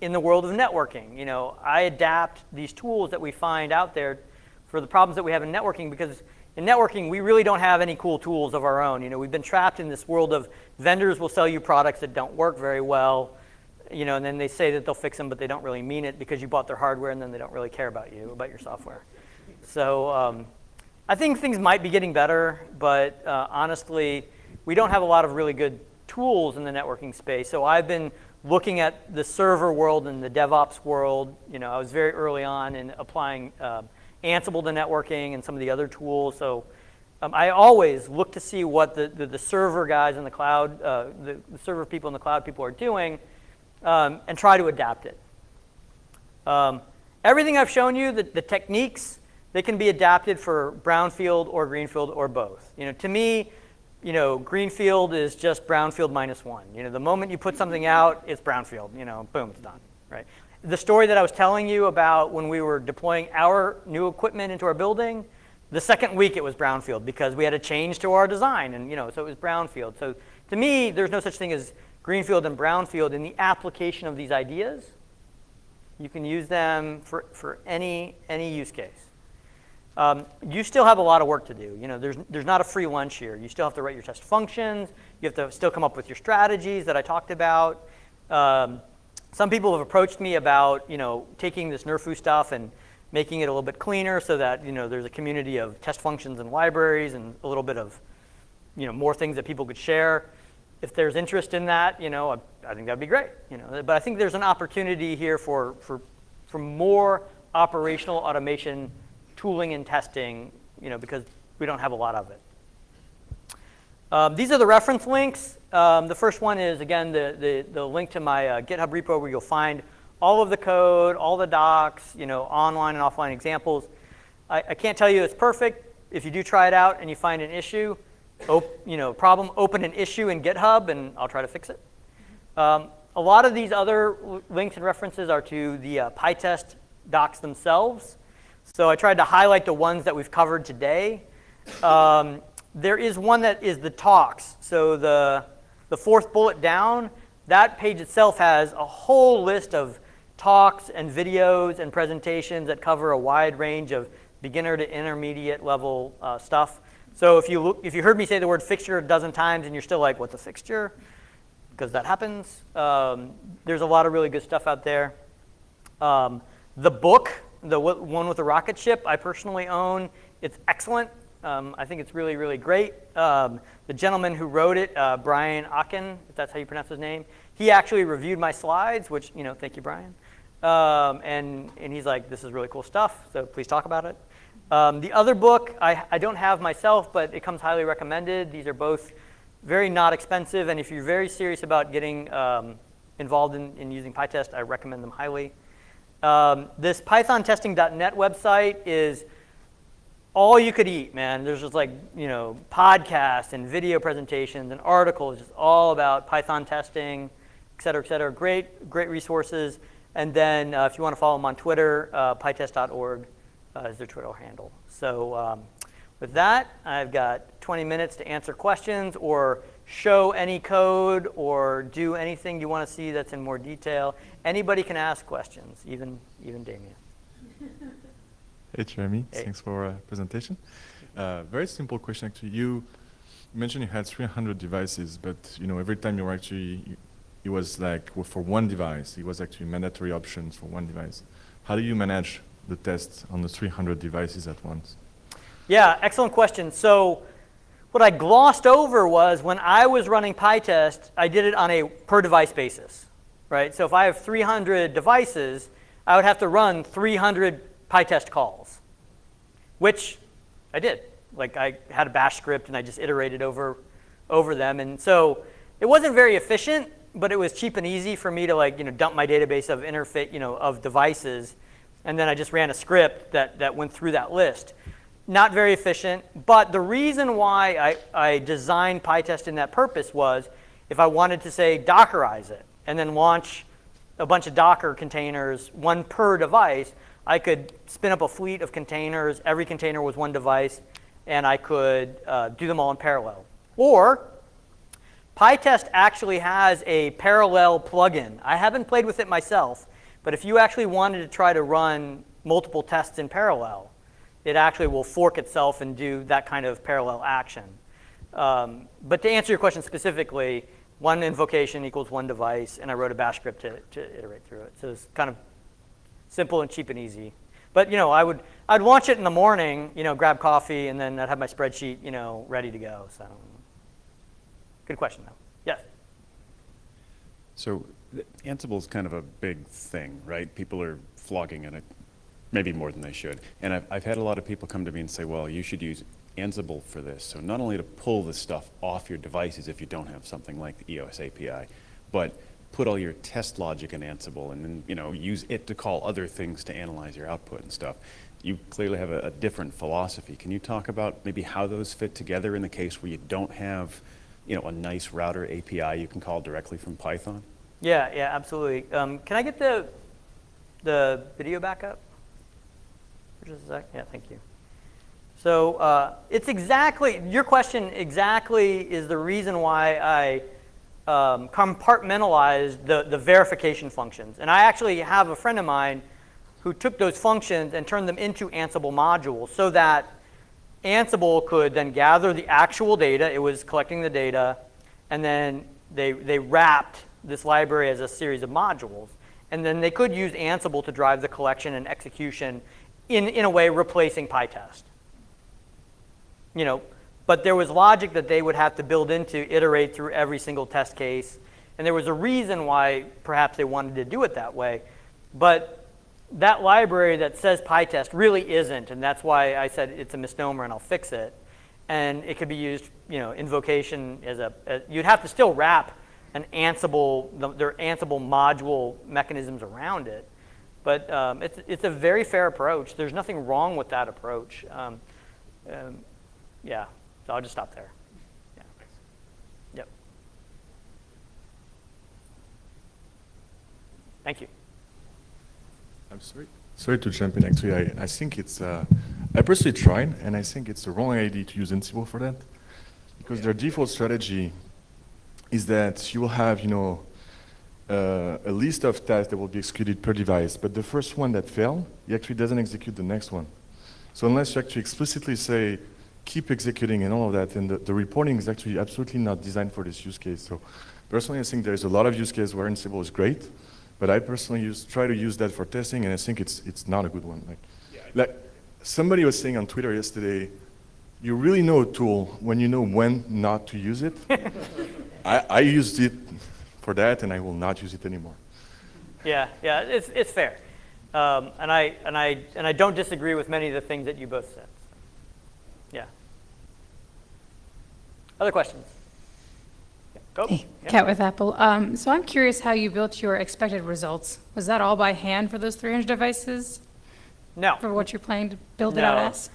in the world of networking. I adapt these tools that we find out there for the problems that we have in networking, because in networking, we really don't have any cool tools of our own. We've been trapped in this world of vendors will sell you products that don't work very well, and then they say that they'll fix them, but they don't really mean it because you bought their hardware, and then they don't really care about your software. So I think things might be getting better, but honestly, we don't have a lot of really good tools in the networking space. So I've been looking at the server world and the DevOps world. I was very early on in applying Ansible to networking and some of the other tools. So I always look to see what the server guys in the cloud, the server people in the cloud people are doing, and try to adapt it. Everything I've shown you, the techniques, they can be adapted for brownfield or greenfield or both. To me, greenfield is just brownfield -1. The moment you put something out, it's brownfield. Boom, it's done, right? The story that I was telling you about when we were deploying our new equipment into our building, the second week it was brownfield because we had a change to our design, and so it was brownfield. So to me, there's no such thing as greenfield and brownfield in the application of these ideas. You can use them for any use case. You still have a lot of work to do. There's not a free lunch here. You still have to write your test functions. You have to still come up with your strategies that I talked about. Some people have approached me about taking this NRFU stuff and making it a little bit cleaner so that there's a community of test functions and libraries and a little bit of more things that people could share. If there's interest in that, I think that'd be great. But I think there's an opportunity here for more operational automation tooling and testing, because we don't have a lot of it. These are the reference links. The first one is, again, the link to my GitHub repo where you'll find all of the code, all the docs, online and offline examples. I can't tell you it's perfect. If you do try it out and you find an issue, problem, open an issue in GitHub, and I'll try to fix it. A lot of these other links and references are to the PyTest docs themselves. So I tried to highlight the ones that we've covered today. There is one that is the talks. So the fourth bullet down, that page itself has a whole list of talks and videos and presentations that cover a wide range of beginner to intermediate level stuff. So if you heard me say the word fixture a dozen times and you're still like, what's a fixture? Because that happens. There's a lot of really good stuff out there. The book, the one with the rocket ship, I personally own. It's excellent. I think it's really, really great. The gentleman who wrote it, Brian Ocken, if that's how you pronounce his name, he actually reviewed my slides, which, thank you, Brian. And he's like, this is really cool stuff, so please talk about it. The other book, I don't have myself, but it comes highly recommended. These are both very not expensive, and if you're very serious about getting involved in using PyTest, I recommend them highly. This pythontesting.net website is all you could eat, man. There's just like, podcasts and video presentations and articles just all about Python testing, et cetera, et cetera. Great resources. And then if you want to follow them on Twitter, pytest.org is their Twitter handle. So with that, I've got 20 minutes to answer questions or show any code or do anything you want to see that's in more detail. Anybody can ask questions, even Damien. Hey, Jeremy. Hey. Thanks for presentation. Very simple question, actually. You mentioned you had 300 devices, but every time you were actually, it was like for one device. It was actually mandatory options for one device. How do you manage the tests on the 300 devices at once? Yeah, excellent question. So what I glossed over was when I was running PyTest, I did it on a per device basis, right? So if I have 300 devices, I would have to run 300 PyTest calls, which I did. Like I had a bash script and I just iterated over them. And so it wasn't very efficient, but it was cheap and easy for me to dump my database of interface, of devices. And then I just ran a script that went through that list. Not very efficient, but the reason why I designed PyTest in that purpose was if I wanted to, say, Dockerize it and then launch a bunch of Docker containers, one per device, I could spin up a fleet of containers. Every container was one device, and I could do them all in parallel. Or PyTest actually has a parallel plugin. I haven't played with it myself, but if you actually wanted to try to run multiple tests in parallel, it actually will fork itself and do that kind of parallel action. But to answer your question specifically, one invocation equals one device, and I wrote a bash script to iterate through it. So it's kind of simple and cheap and easy. But I'd launch it in the morning, grab coffee, and then I'd have my spreadsheet, ready to go. So good question though. Yes. So Ansible is kind of a big thing, right? People are flogging in it, maybe more than they should. And I've had a lot of people come to me and say, well, you should use Ansible for this. So not only to pull the stuff off your devices if you don't have something like the EOS API, but put all your test logic in Ansible and then use it to call other things to analyze your output and stuff. You clearly have a different philosophy. Can you talk about maybe how those fit together in the case where you don't have a nice router API you can call directly from Python? Yeah, absolutely. Can I get the video back up? Just a sec. Yeah, thank you. So it's exactly, your question exactly is the reason why I compartmentalized the verification functions. And I actually have a friend of mine who took those functions and turned them into Ansible modules so that Ansible could then gather the actual data. It was collecting the data, and then they wrapped this library as a series of modules. And then they could use Ansible to drive the collection and execution in a way replacing PyTest. But there was logic that they would have to build in to iterate through every single test case. And there was a reason why perhaps they wanted to do it that way. But that library that says PyTest really isn't, and that's why I said it's a misnomer and I'll fix it. And it could be used, invocation you'd have to still wrap an Ansible, their Ansible module mechanisms around it. But it's a very fair approach. There's nothing wrong with that approach. Yeah, so I'll just stop there. Thank you. I'm sorry to jump in. Actually, I think it's, I personally tried, and I think it's the wrong idea to use Ansible for that, because their default strategy is that you will have, a list of tasks that will be executed per device, but the first one that failed, it actually doesn't execute the next one. So unless you actually explicitly say, keep executing and all of that, and the reporting is actually absolutely not designed for this use case. So personally, I think there's a lot of use cases where Ansible is great, but I personally try to use that for testing, and I think it's not a good one. Like somebody was saying on Twitter yesterday, you really know a tool when you know when not to use it. I used it for that, and I will not use it anymore. Yeah, it's fair, and I don't disagree with many of the things that you both said. Yeah. Other questions? Yeah. Go. Hey, Yeah. Kat with Apple. So I'm curious how you built your expected results. Was that all by hand for those 300 devices? No. For what you're planning to build it out No. as?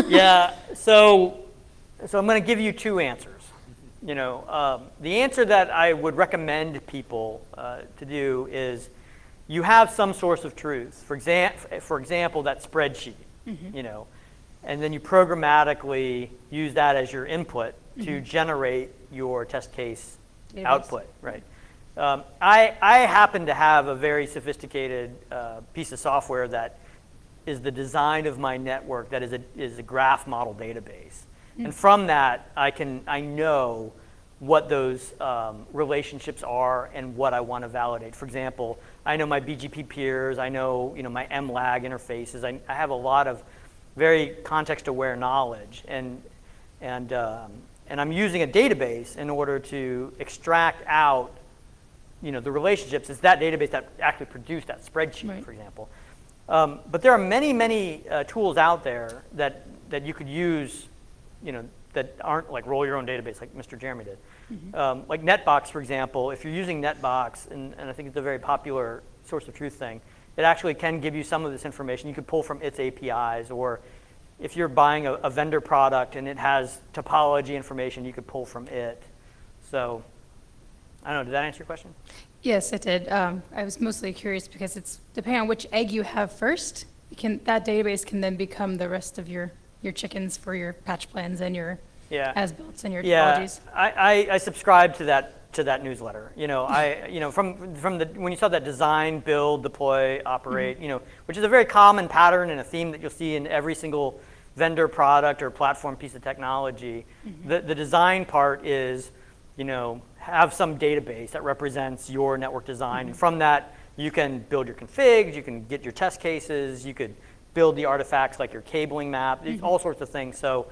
Yeah. So I'm going to give you two answers. The answer that I would recommend people to do is you have some source of truth. For example, that spreadsheet. And then you programmatically use that as your input to generate your test case output, right? I happen to have a very sophisticated piece of software that is the design of my network that is a graph model database. And from that, I know what those relationships are and what I want to validate. For example, I know my BGP peers, I know my MLAG interfaces. I have a lot of very context-aware knowledge, and I'm using a database in order to extract out, the relationships. It's that database that actually produced that spreadsheet, Right. for example. But there are many tools out there that you could use, that aren't like roll your own database like Mr. Jeremy did. Like Netbox, for example. If you're using Netbox, and I think it's a very popular source of truth thing, it actually can give you some of this information. You could pull from its APIs, or if you're buying a vendor product and it has topology information, you could pull from it. So, I don't know, did that answer your question? Yes, it did. I was mostly curious because it's depending on which egg you have first, that database can then become the rest of your chickens for your patch plans and your as-builts and your topologies. I subscribe to that newsletter. From when you saw that design, build, deploy, operate, which is a very common pattern and a theme that you'll see in every single vendor product or platform piece of technology. The design part is, have some database that represents your network design. And from that, you can build your configs, you can get your test cases, you could build the artifacts like your cabling map, all sorts of things. So,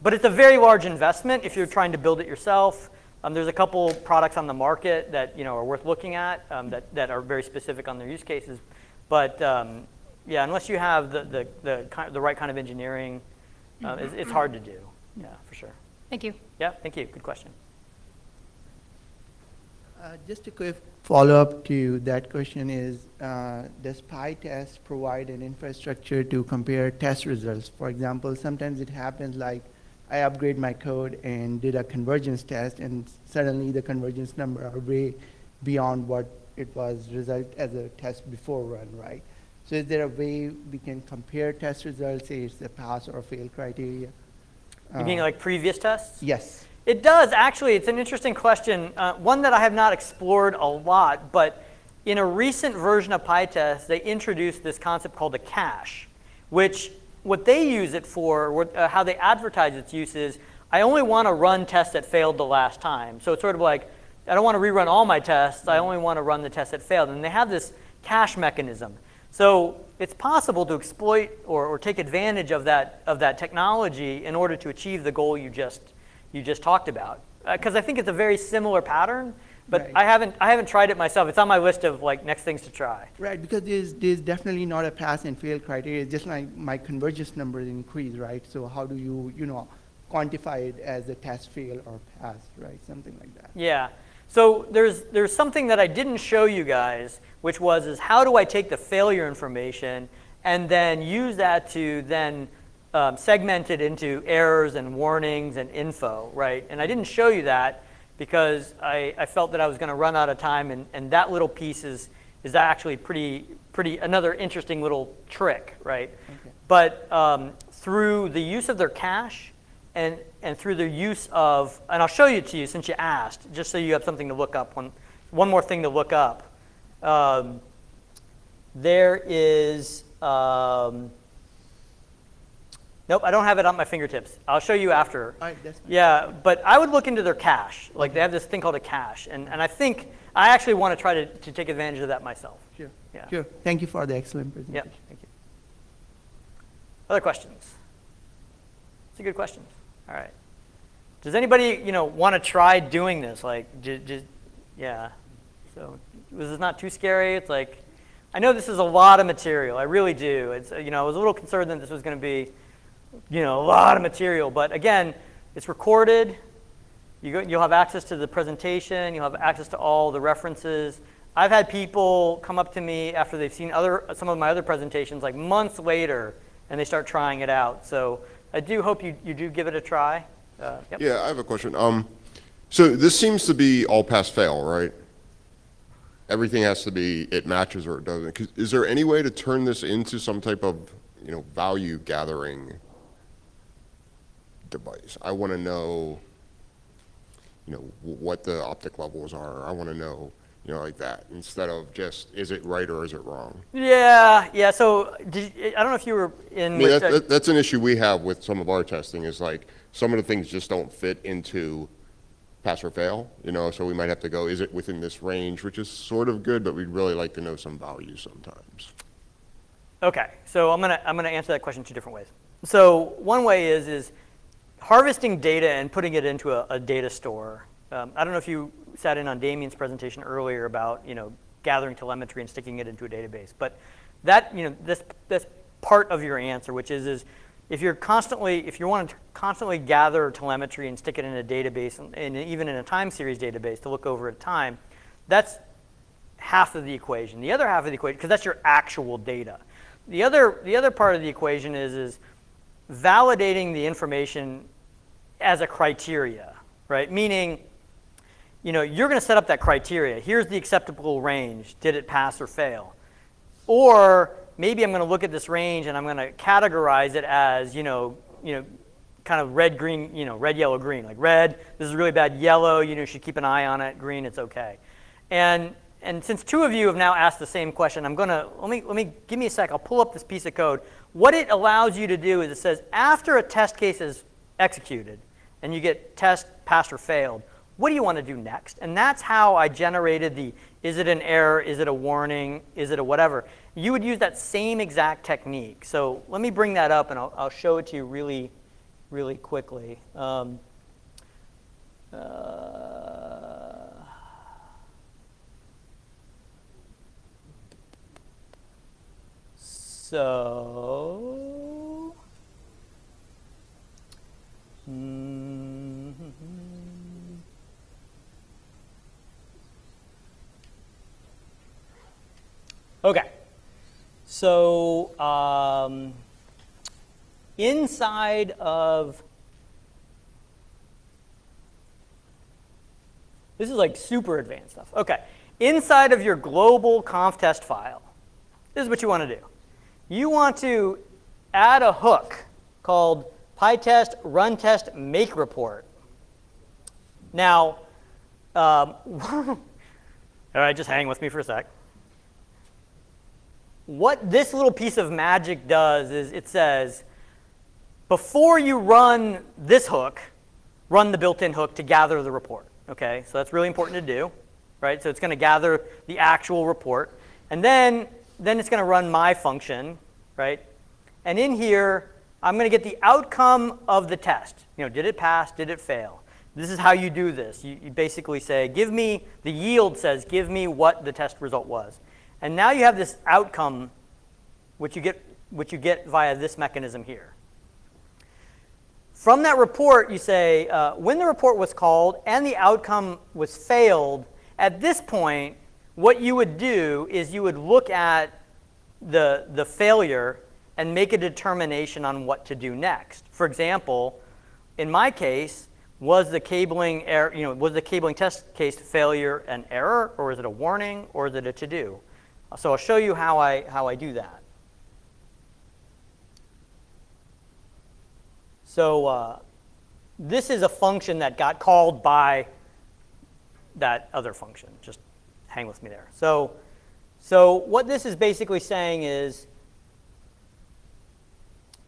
but it's a very large investment if you're trying to build it yourself. There's a couple products on the market that are worth looking at that are very specific on their use cases. But unless you have the right kind of engineering, it's hard to do. Yeah, for sure. Thank you. Yeah, thank you. Good question. Just a quick follow-up to that question is, does PyTest provide an infrastructure to compare test results? For example, sometimes it happens like I upgrade my code and did a convergence test, and suddenly the convergence number are way beyond what it was result as a test before run, right? So is there a way we can compare test results, say it's a pass or fail criteria? You mean like previous tests? Yes. It does, actually. It's an interesting question, one that I have not explored a lot, but in a recent version of PyTest, they introduced this concept called a cache, which what they use it for, how they advertise its use is, I only want to run tests that failed the last time. So it's sort of like, I don't want to rerun all my tests, I only want to run the tests that failed. And they have this cache mechanism. So it's possible to exploit or take advantage of that technology in order to achieve the goal you just talked about. Because I think it's a very similar pattern, but Right. I haven't tried it myself. It's on my list of like next things to try. Right, because there's definitely not a pass and fail criteria. It's just like my convergence numbers increase, right? So how do you, quantify it as a test fail or pass, right? Something like that. Yeah. So there's something that I didn't show you guys, which is how do I take the failure information and then use that to then segment it into errors and warnings and info, right? And I didn't show you that because I felt that I was going to run out of time, and that little piece is is actually another interesting little trick, right? Okay. But through the use of their cache and through the use of, and I'll show you to you since you asked, just so you have something to look up, one more thing to look up. There is, nope, I don't have it on my fingertips. I'll show you after. All right, that's fine. Yeah, but I would look into their cache. Like they have this thing called a cache. And I think I actually want to try to take advantage of that myself. Sure. Yeah. Sure. Thank you for the excellent Yeah, presentation. thank you. Other questions? It's a good question. All right. Does anybody, want to try doing this? Like, yeah. So was this not too scary? It's like, I know this is a lot of material. I really do. It's, I was a little concerned that this was going to be, a lot of material. But again, it's recorded. You'll have access to the presentation. You'll have access to all the references. I've had people come up to me after they've seen some of my other presentations, like months later, and they start trying it out. So I do hope you do give it a try. Yep. Yeah, I have a question. So this seems to be all pass fail, right? Everything has to be it matches or it doesn't. Is there any way to turn this into some type of value gathering device? I want to know what the optic levels are. I want to know like that, instead of just is it right or is it wrong? Yeah. So I don't know if you were in. I mean, that's an issue we have with some of our testing. Is like some of the things just don't fit into pass or fail. So we might have to go, is it within this range, which is sort of good, but we'd really like to know some value sometimes. Okay, so I'm gonna answer that question two different ways. So one way is harvesting data and putting it into a data store. I don't know if you sat in on Damien's presentation earlier about gathering telemetry and sticking it into a database, but that this part of your answer, which is if you want to constantly gather telemetry and stick it in a database, and even in a time series database to look over at time, that's half of the equation. The other half of the equation, because that's your actual data. The other part of the equation is validating the information as a criteria, right? Meaning, you're going to set up that criteria. Here's the acceptable range. Did it pass or fail? Or maybe I'm going to look at this range and I'm going to categorize it as, kind of red, green, red, yellow, green. Like red, this is really bad. Yellow, you should keep an eye on it. Green, it's okay. And since two of you have now asked the same question, I'm going to, give me a sec. I'll pull up this piece of code. What it allows you to do is it says after a test case is executed and you get test, passed, or failed, what do you want to do next? And that's how I generated the, is it an error? Is it a warning? Is it a whatever? You would use that same exact technique. So let me bring that up and I'll show it to you really, really quickly. So, okay. So inside of, this is like super advanced stuff. Okay. Inside of your global conf test file, this is what you want to do. You want to add a hook called PyTest run test make report. Now, all right, just hang with me for a sec. What this little piece of magic does is it says, before you run this hook, run the built-in hook to gather the report. Okay, so that's really important to do, right? So it's going to gather the actual report, and then it's going to run my function, right? And in here, I'm going to get the outcome of the test. Did it pass? Did it fail? This is how you do this. You basically say, give me, the yield says, give me what the test result was. And now you have this outcome, which you get via this mechanism here. From that report, you say, when the report was called and the outcome was failed, at this point, what you would do is you would look at the failure and make a determination on what to do next. For example, in my case, was the cabling error, was the cabling test case failure an error, or is it a warning, or is it a to-do? So I'll show you how I do that. So this is a function that got called by that other function. Just hang with me there. So what this is basically saying is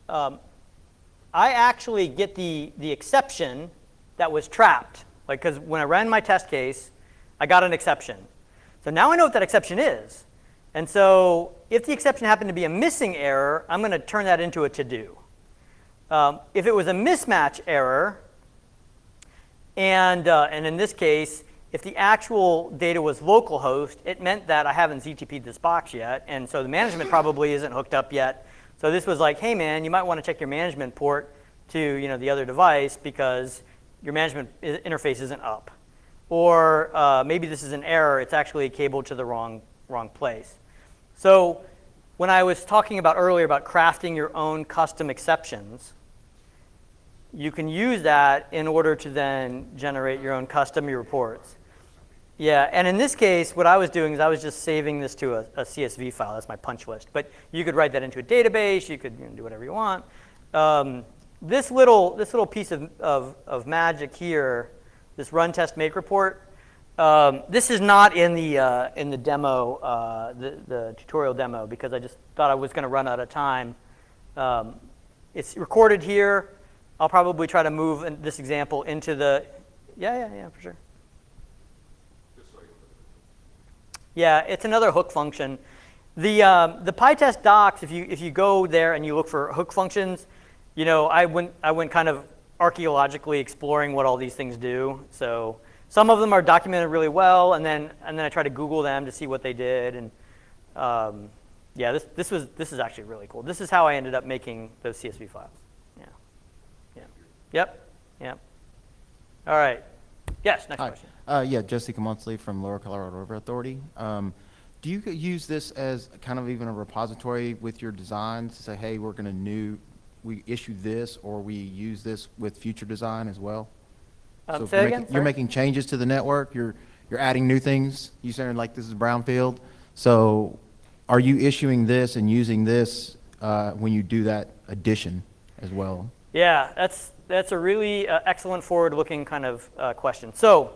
I actually get the exception that was trapped. Like, because when I ran my test case, I got an exception. So now I know what that exception is. And so if the exception happened to be a missing error, I'm going to turn that into a to-do. If it was a mismatch error, and in this case, if the actual data was localhost, it meant that I haven't ZTP'd this box yet, and so the management probably isn't hooked up yet. So this was like, hey man, you might want to check your management port to the other device because your management interface isn't up. Or maybe this is an error, it's actually cabled to the wrong place. So when I was talking about earlier about crafting your own custom exceptions, you can use that in order to then generate your own custom reports. Yeah, and in this case, what I was doing is I was just saving this to a CSV file. That's my punch list. But you could write that into a database. You could do whatever you want. This little piece of magic here, this run test make report, this is not in the demo, the tutorial demo, because I just thought I was going to run out of time. It's recorded here. I'll probably try to move this example into the, yeah, for sure. Yeah, it's another hook function. The PyTest docs, if you go there and you look for hook functions, I went kind of archaeologically exploring what all these things do. So some of them are documented really well, and then I try to Google them to see what they did. And yeah, this is actually really cool. This is how I ended up making those CSV files. Yep. All right. Yes, next question. Yeah, Jesse Monthly from Lower Colorado River Authority. Do you use this as kind of even a repository with your designs to say, hey, we issue this, or we use this with future design as well? So say again, you're making changes to the network. You're adding new things. You're saying like this is brownfield. So are you issuing this and using this when you do that addition as well? Yeah, that's a really excellent forward-looking kind of question. So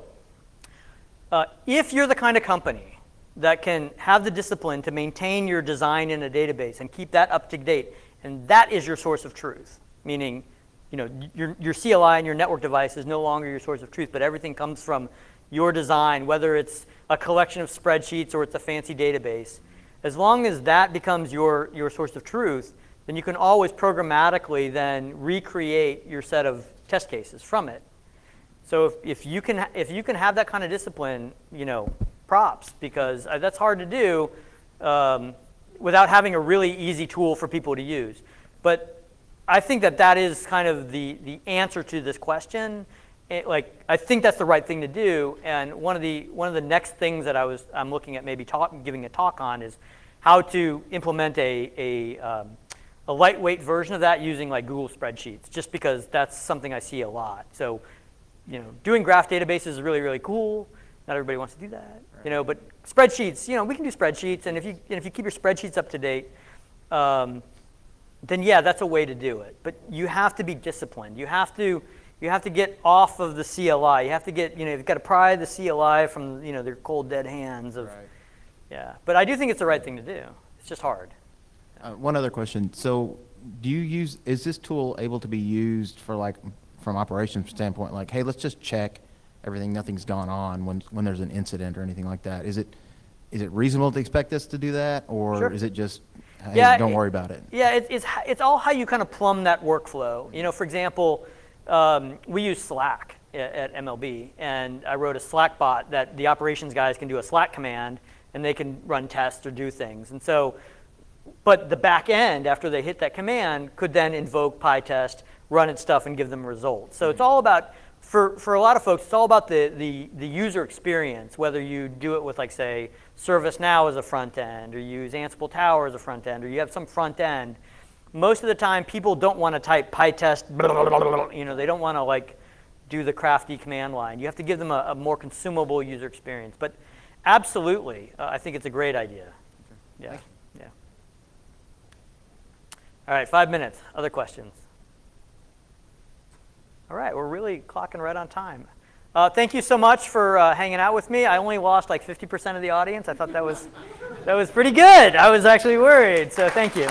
if you're the kind of company that can have the discipline to maintain your design in a database and keep that up to date, and that is your source of truth, meaning your CLI and your network device is no longer your source of truth, but everything comes from your design, whether it's a collection of spreadsheets or it's a fancy database. As long as that becomes your source of truth, then you can always programmatically then recreate your set of test cases from it. So if you can have that kind of discipline, props, because that's hard to do without having a really easy tool for people to use. But I think that is kind of the answer to this question. I think that's the right thing to do. And one of the next things that I'm looking at maybe giving a talk on is how to implement a lightweight version of that using like Google spreadsheets, just because that's something I see a lot. So, doing graph databases is really, really cool. Not everybody wants to do that, right. But spreadsheets, we can do spreadsheets, and if you keep your spreadsheets up to date, then yeah, that's a way to do it. But you have to be disciplined. You have to get off of the CLI. You have to get, you've got to pry the CLI from, their cold dead hands of, right. Yeah. But I do think it's the right thing to do. It's just hard. One other question. So is this tool able to be used for from operations standpoint, like, hey, let's just check everything, nothing's gone on when there's an incident or anything like that? Is it reasonable to expect us to do that, or sure. Is it just, hey, don't worry about it? Yeah, it's all how you kind of plumb that workflow. For example, we use Slack at MLB, and I wrote a Slack bot that the operations guys can do a Slack command, and they can run tests or do things. And so, but the back end, after they hit that command, could then invoke PyTest, run its stuff, and give them results. So it's all about, for a lot of folks, it's all about the user experience, whether you do it with, like, say, ServiceNow as a front end, or you use Ansible Tower as a front end, or you have some front end. Most of the time, people don't want to type PyTest, they don't want to, do the crafty command line. You have to give them a more consumable user experience. But absolutely, I think it's a great idea. Yeah, yeah. All right, 5 minutes. Other questions? All right, we're really clocking right on time. Thank you so much for hanging out with me. I only lost like 50% of the audience. I thought that was pretty good. I was actually worried, so thank you.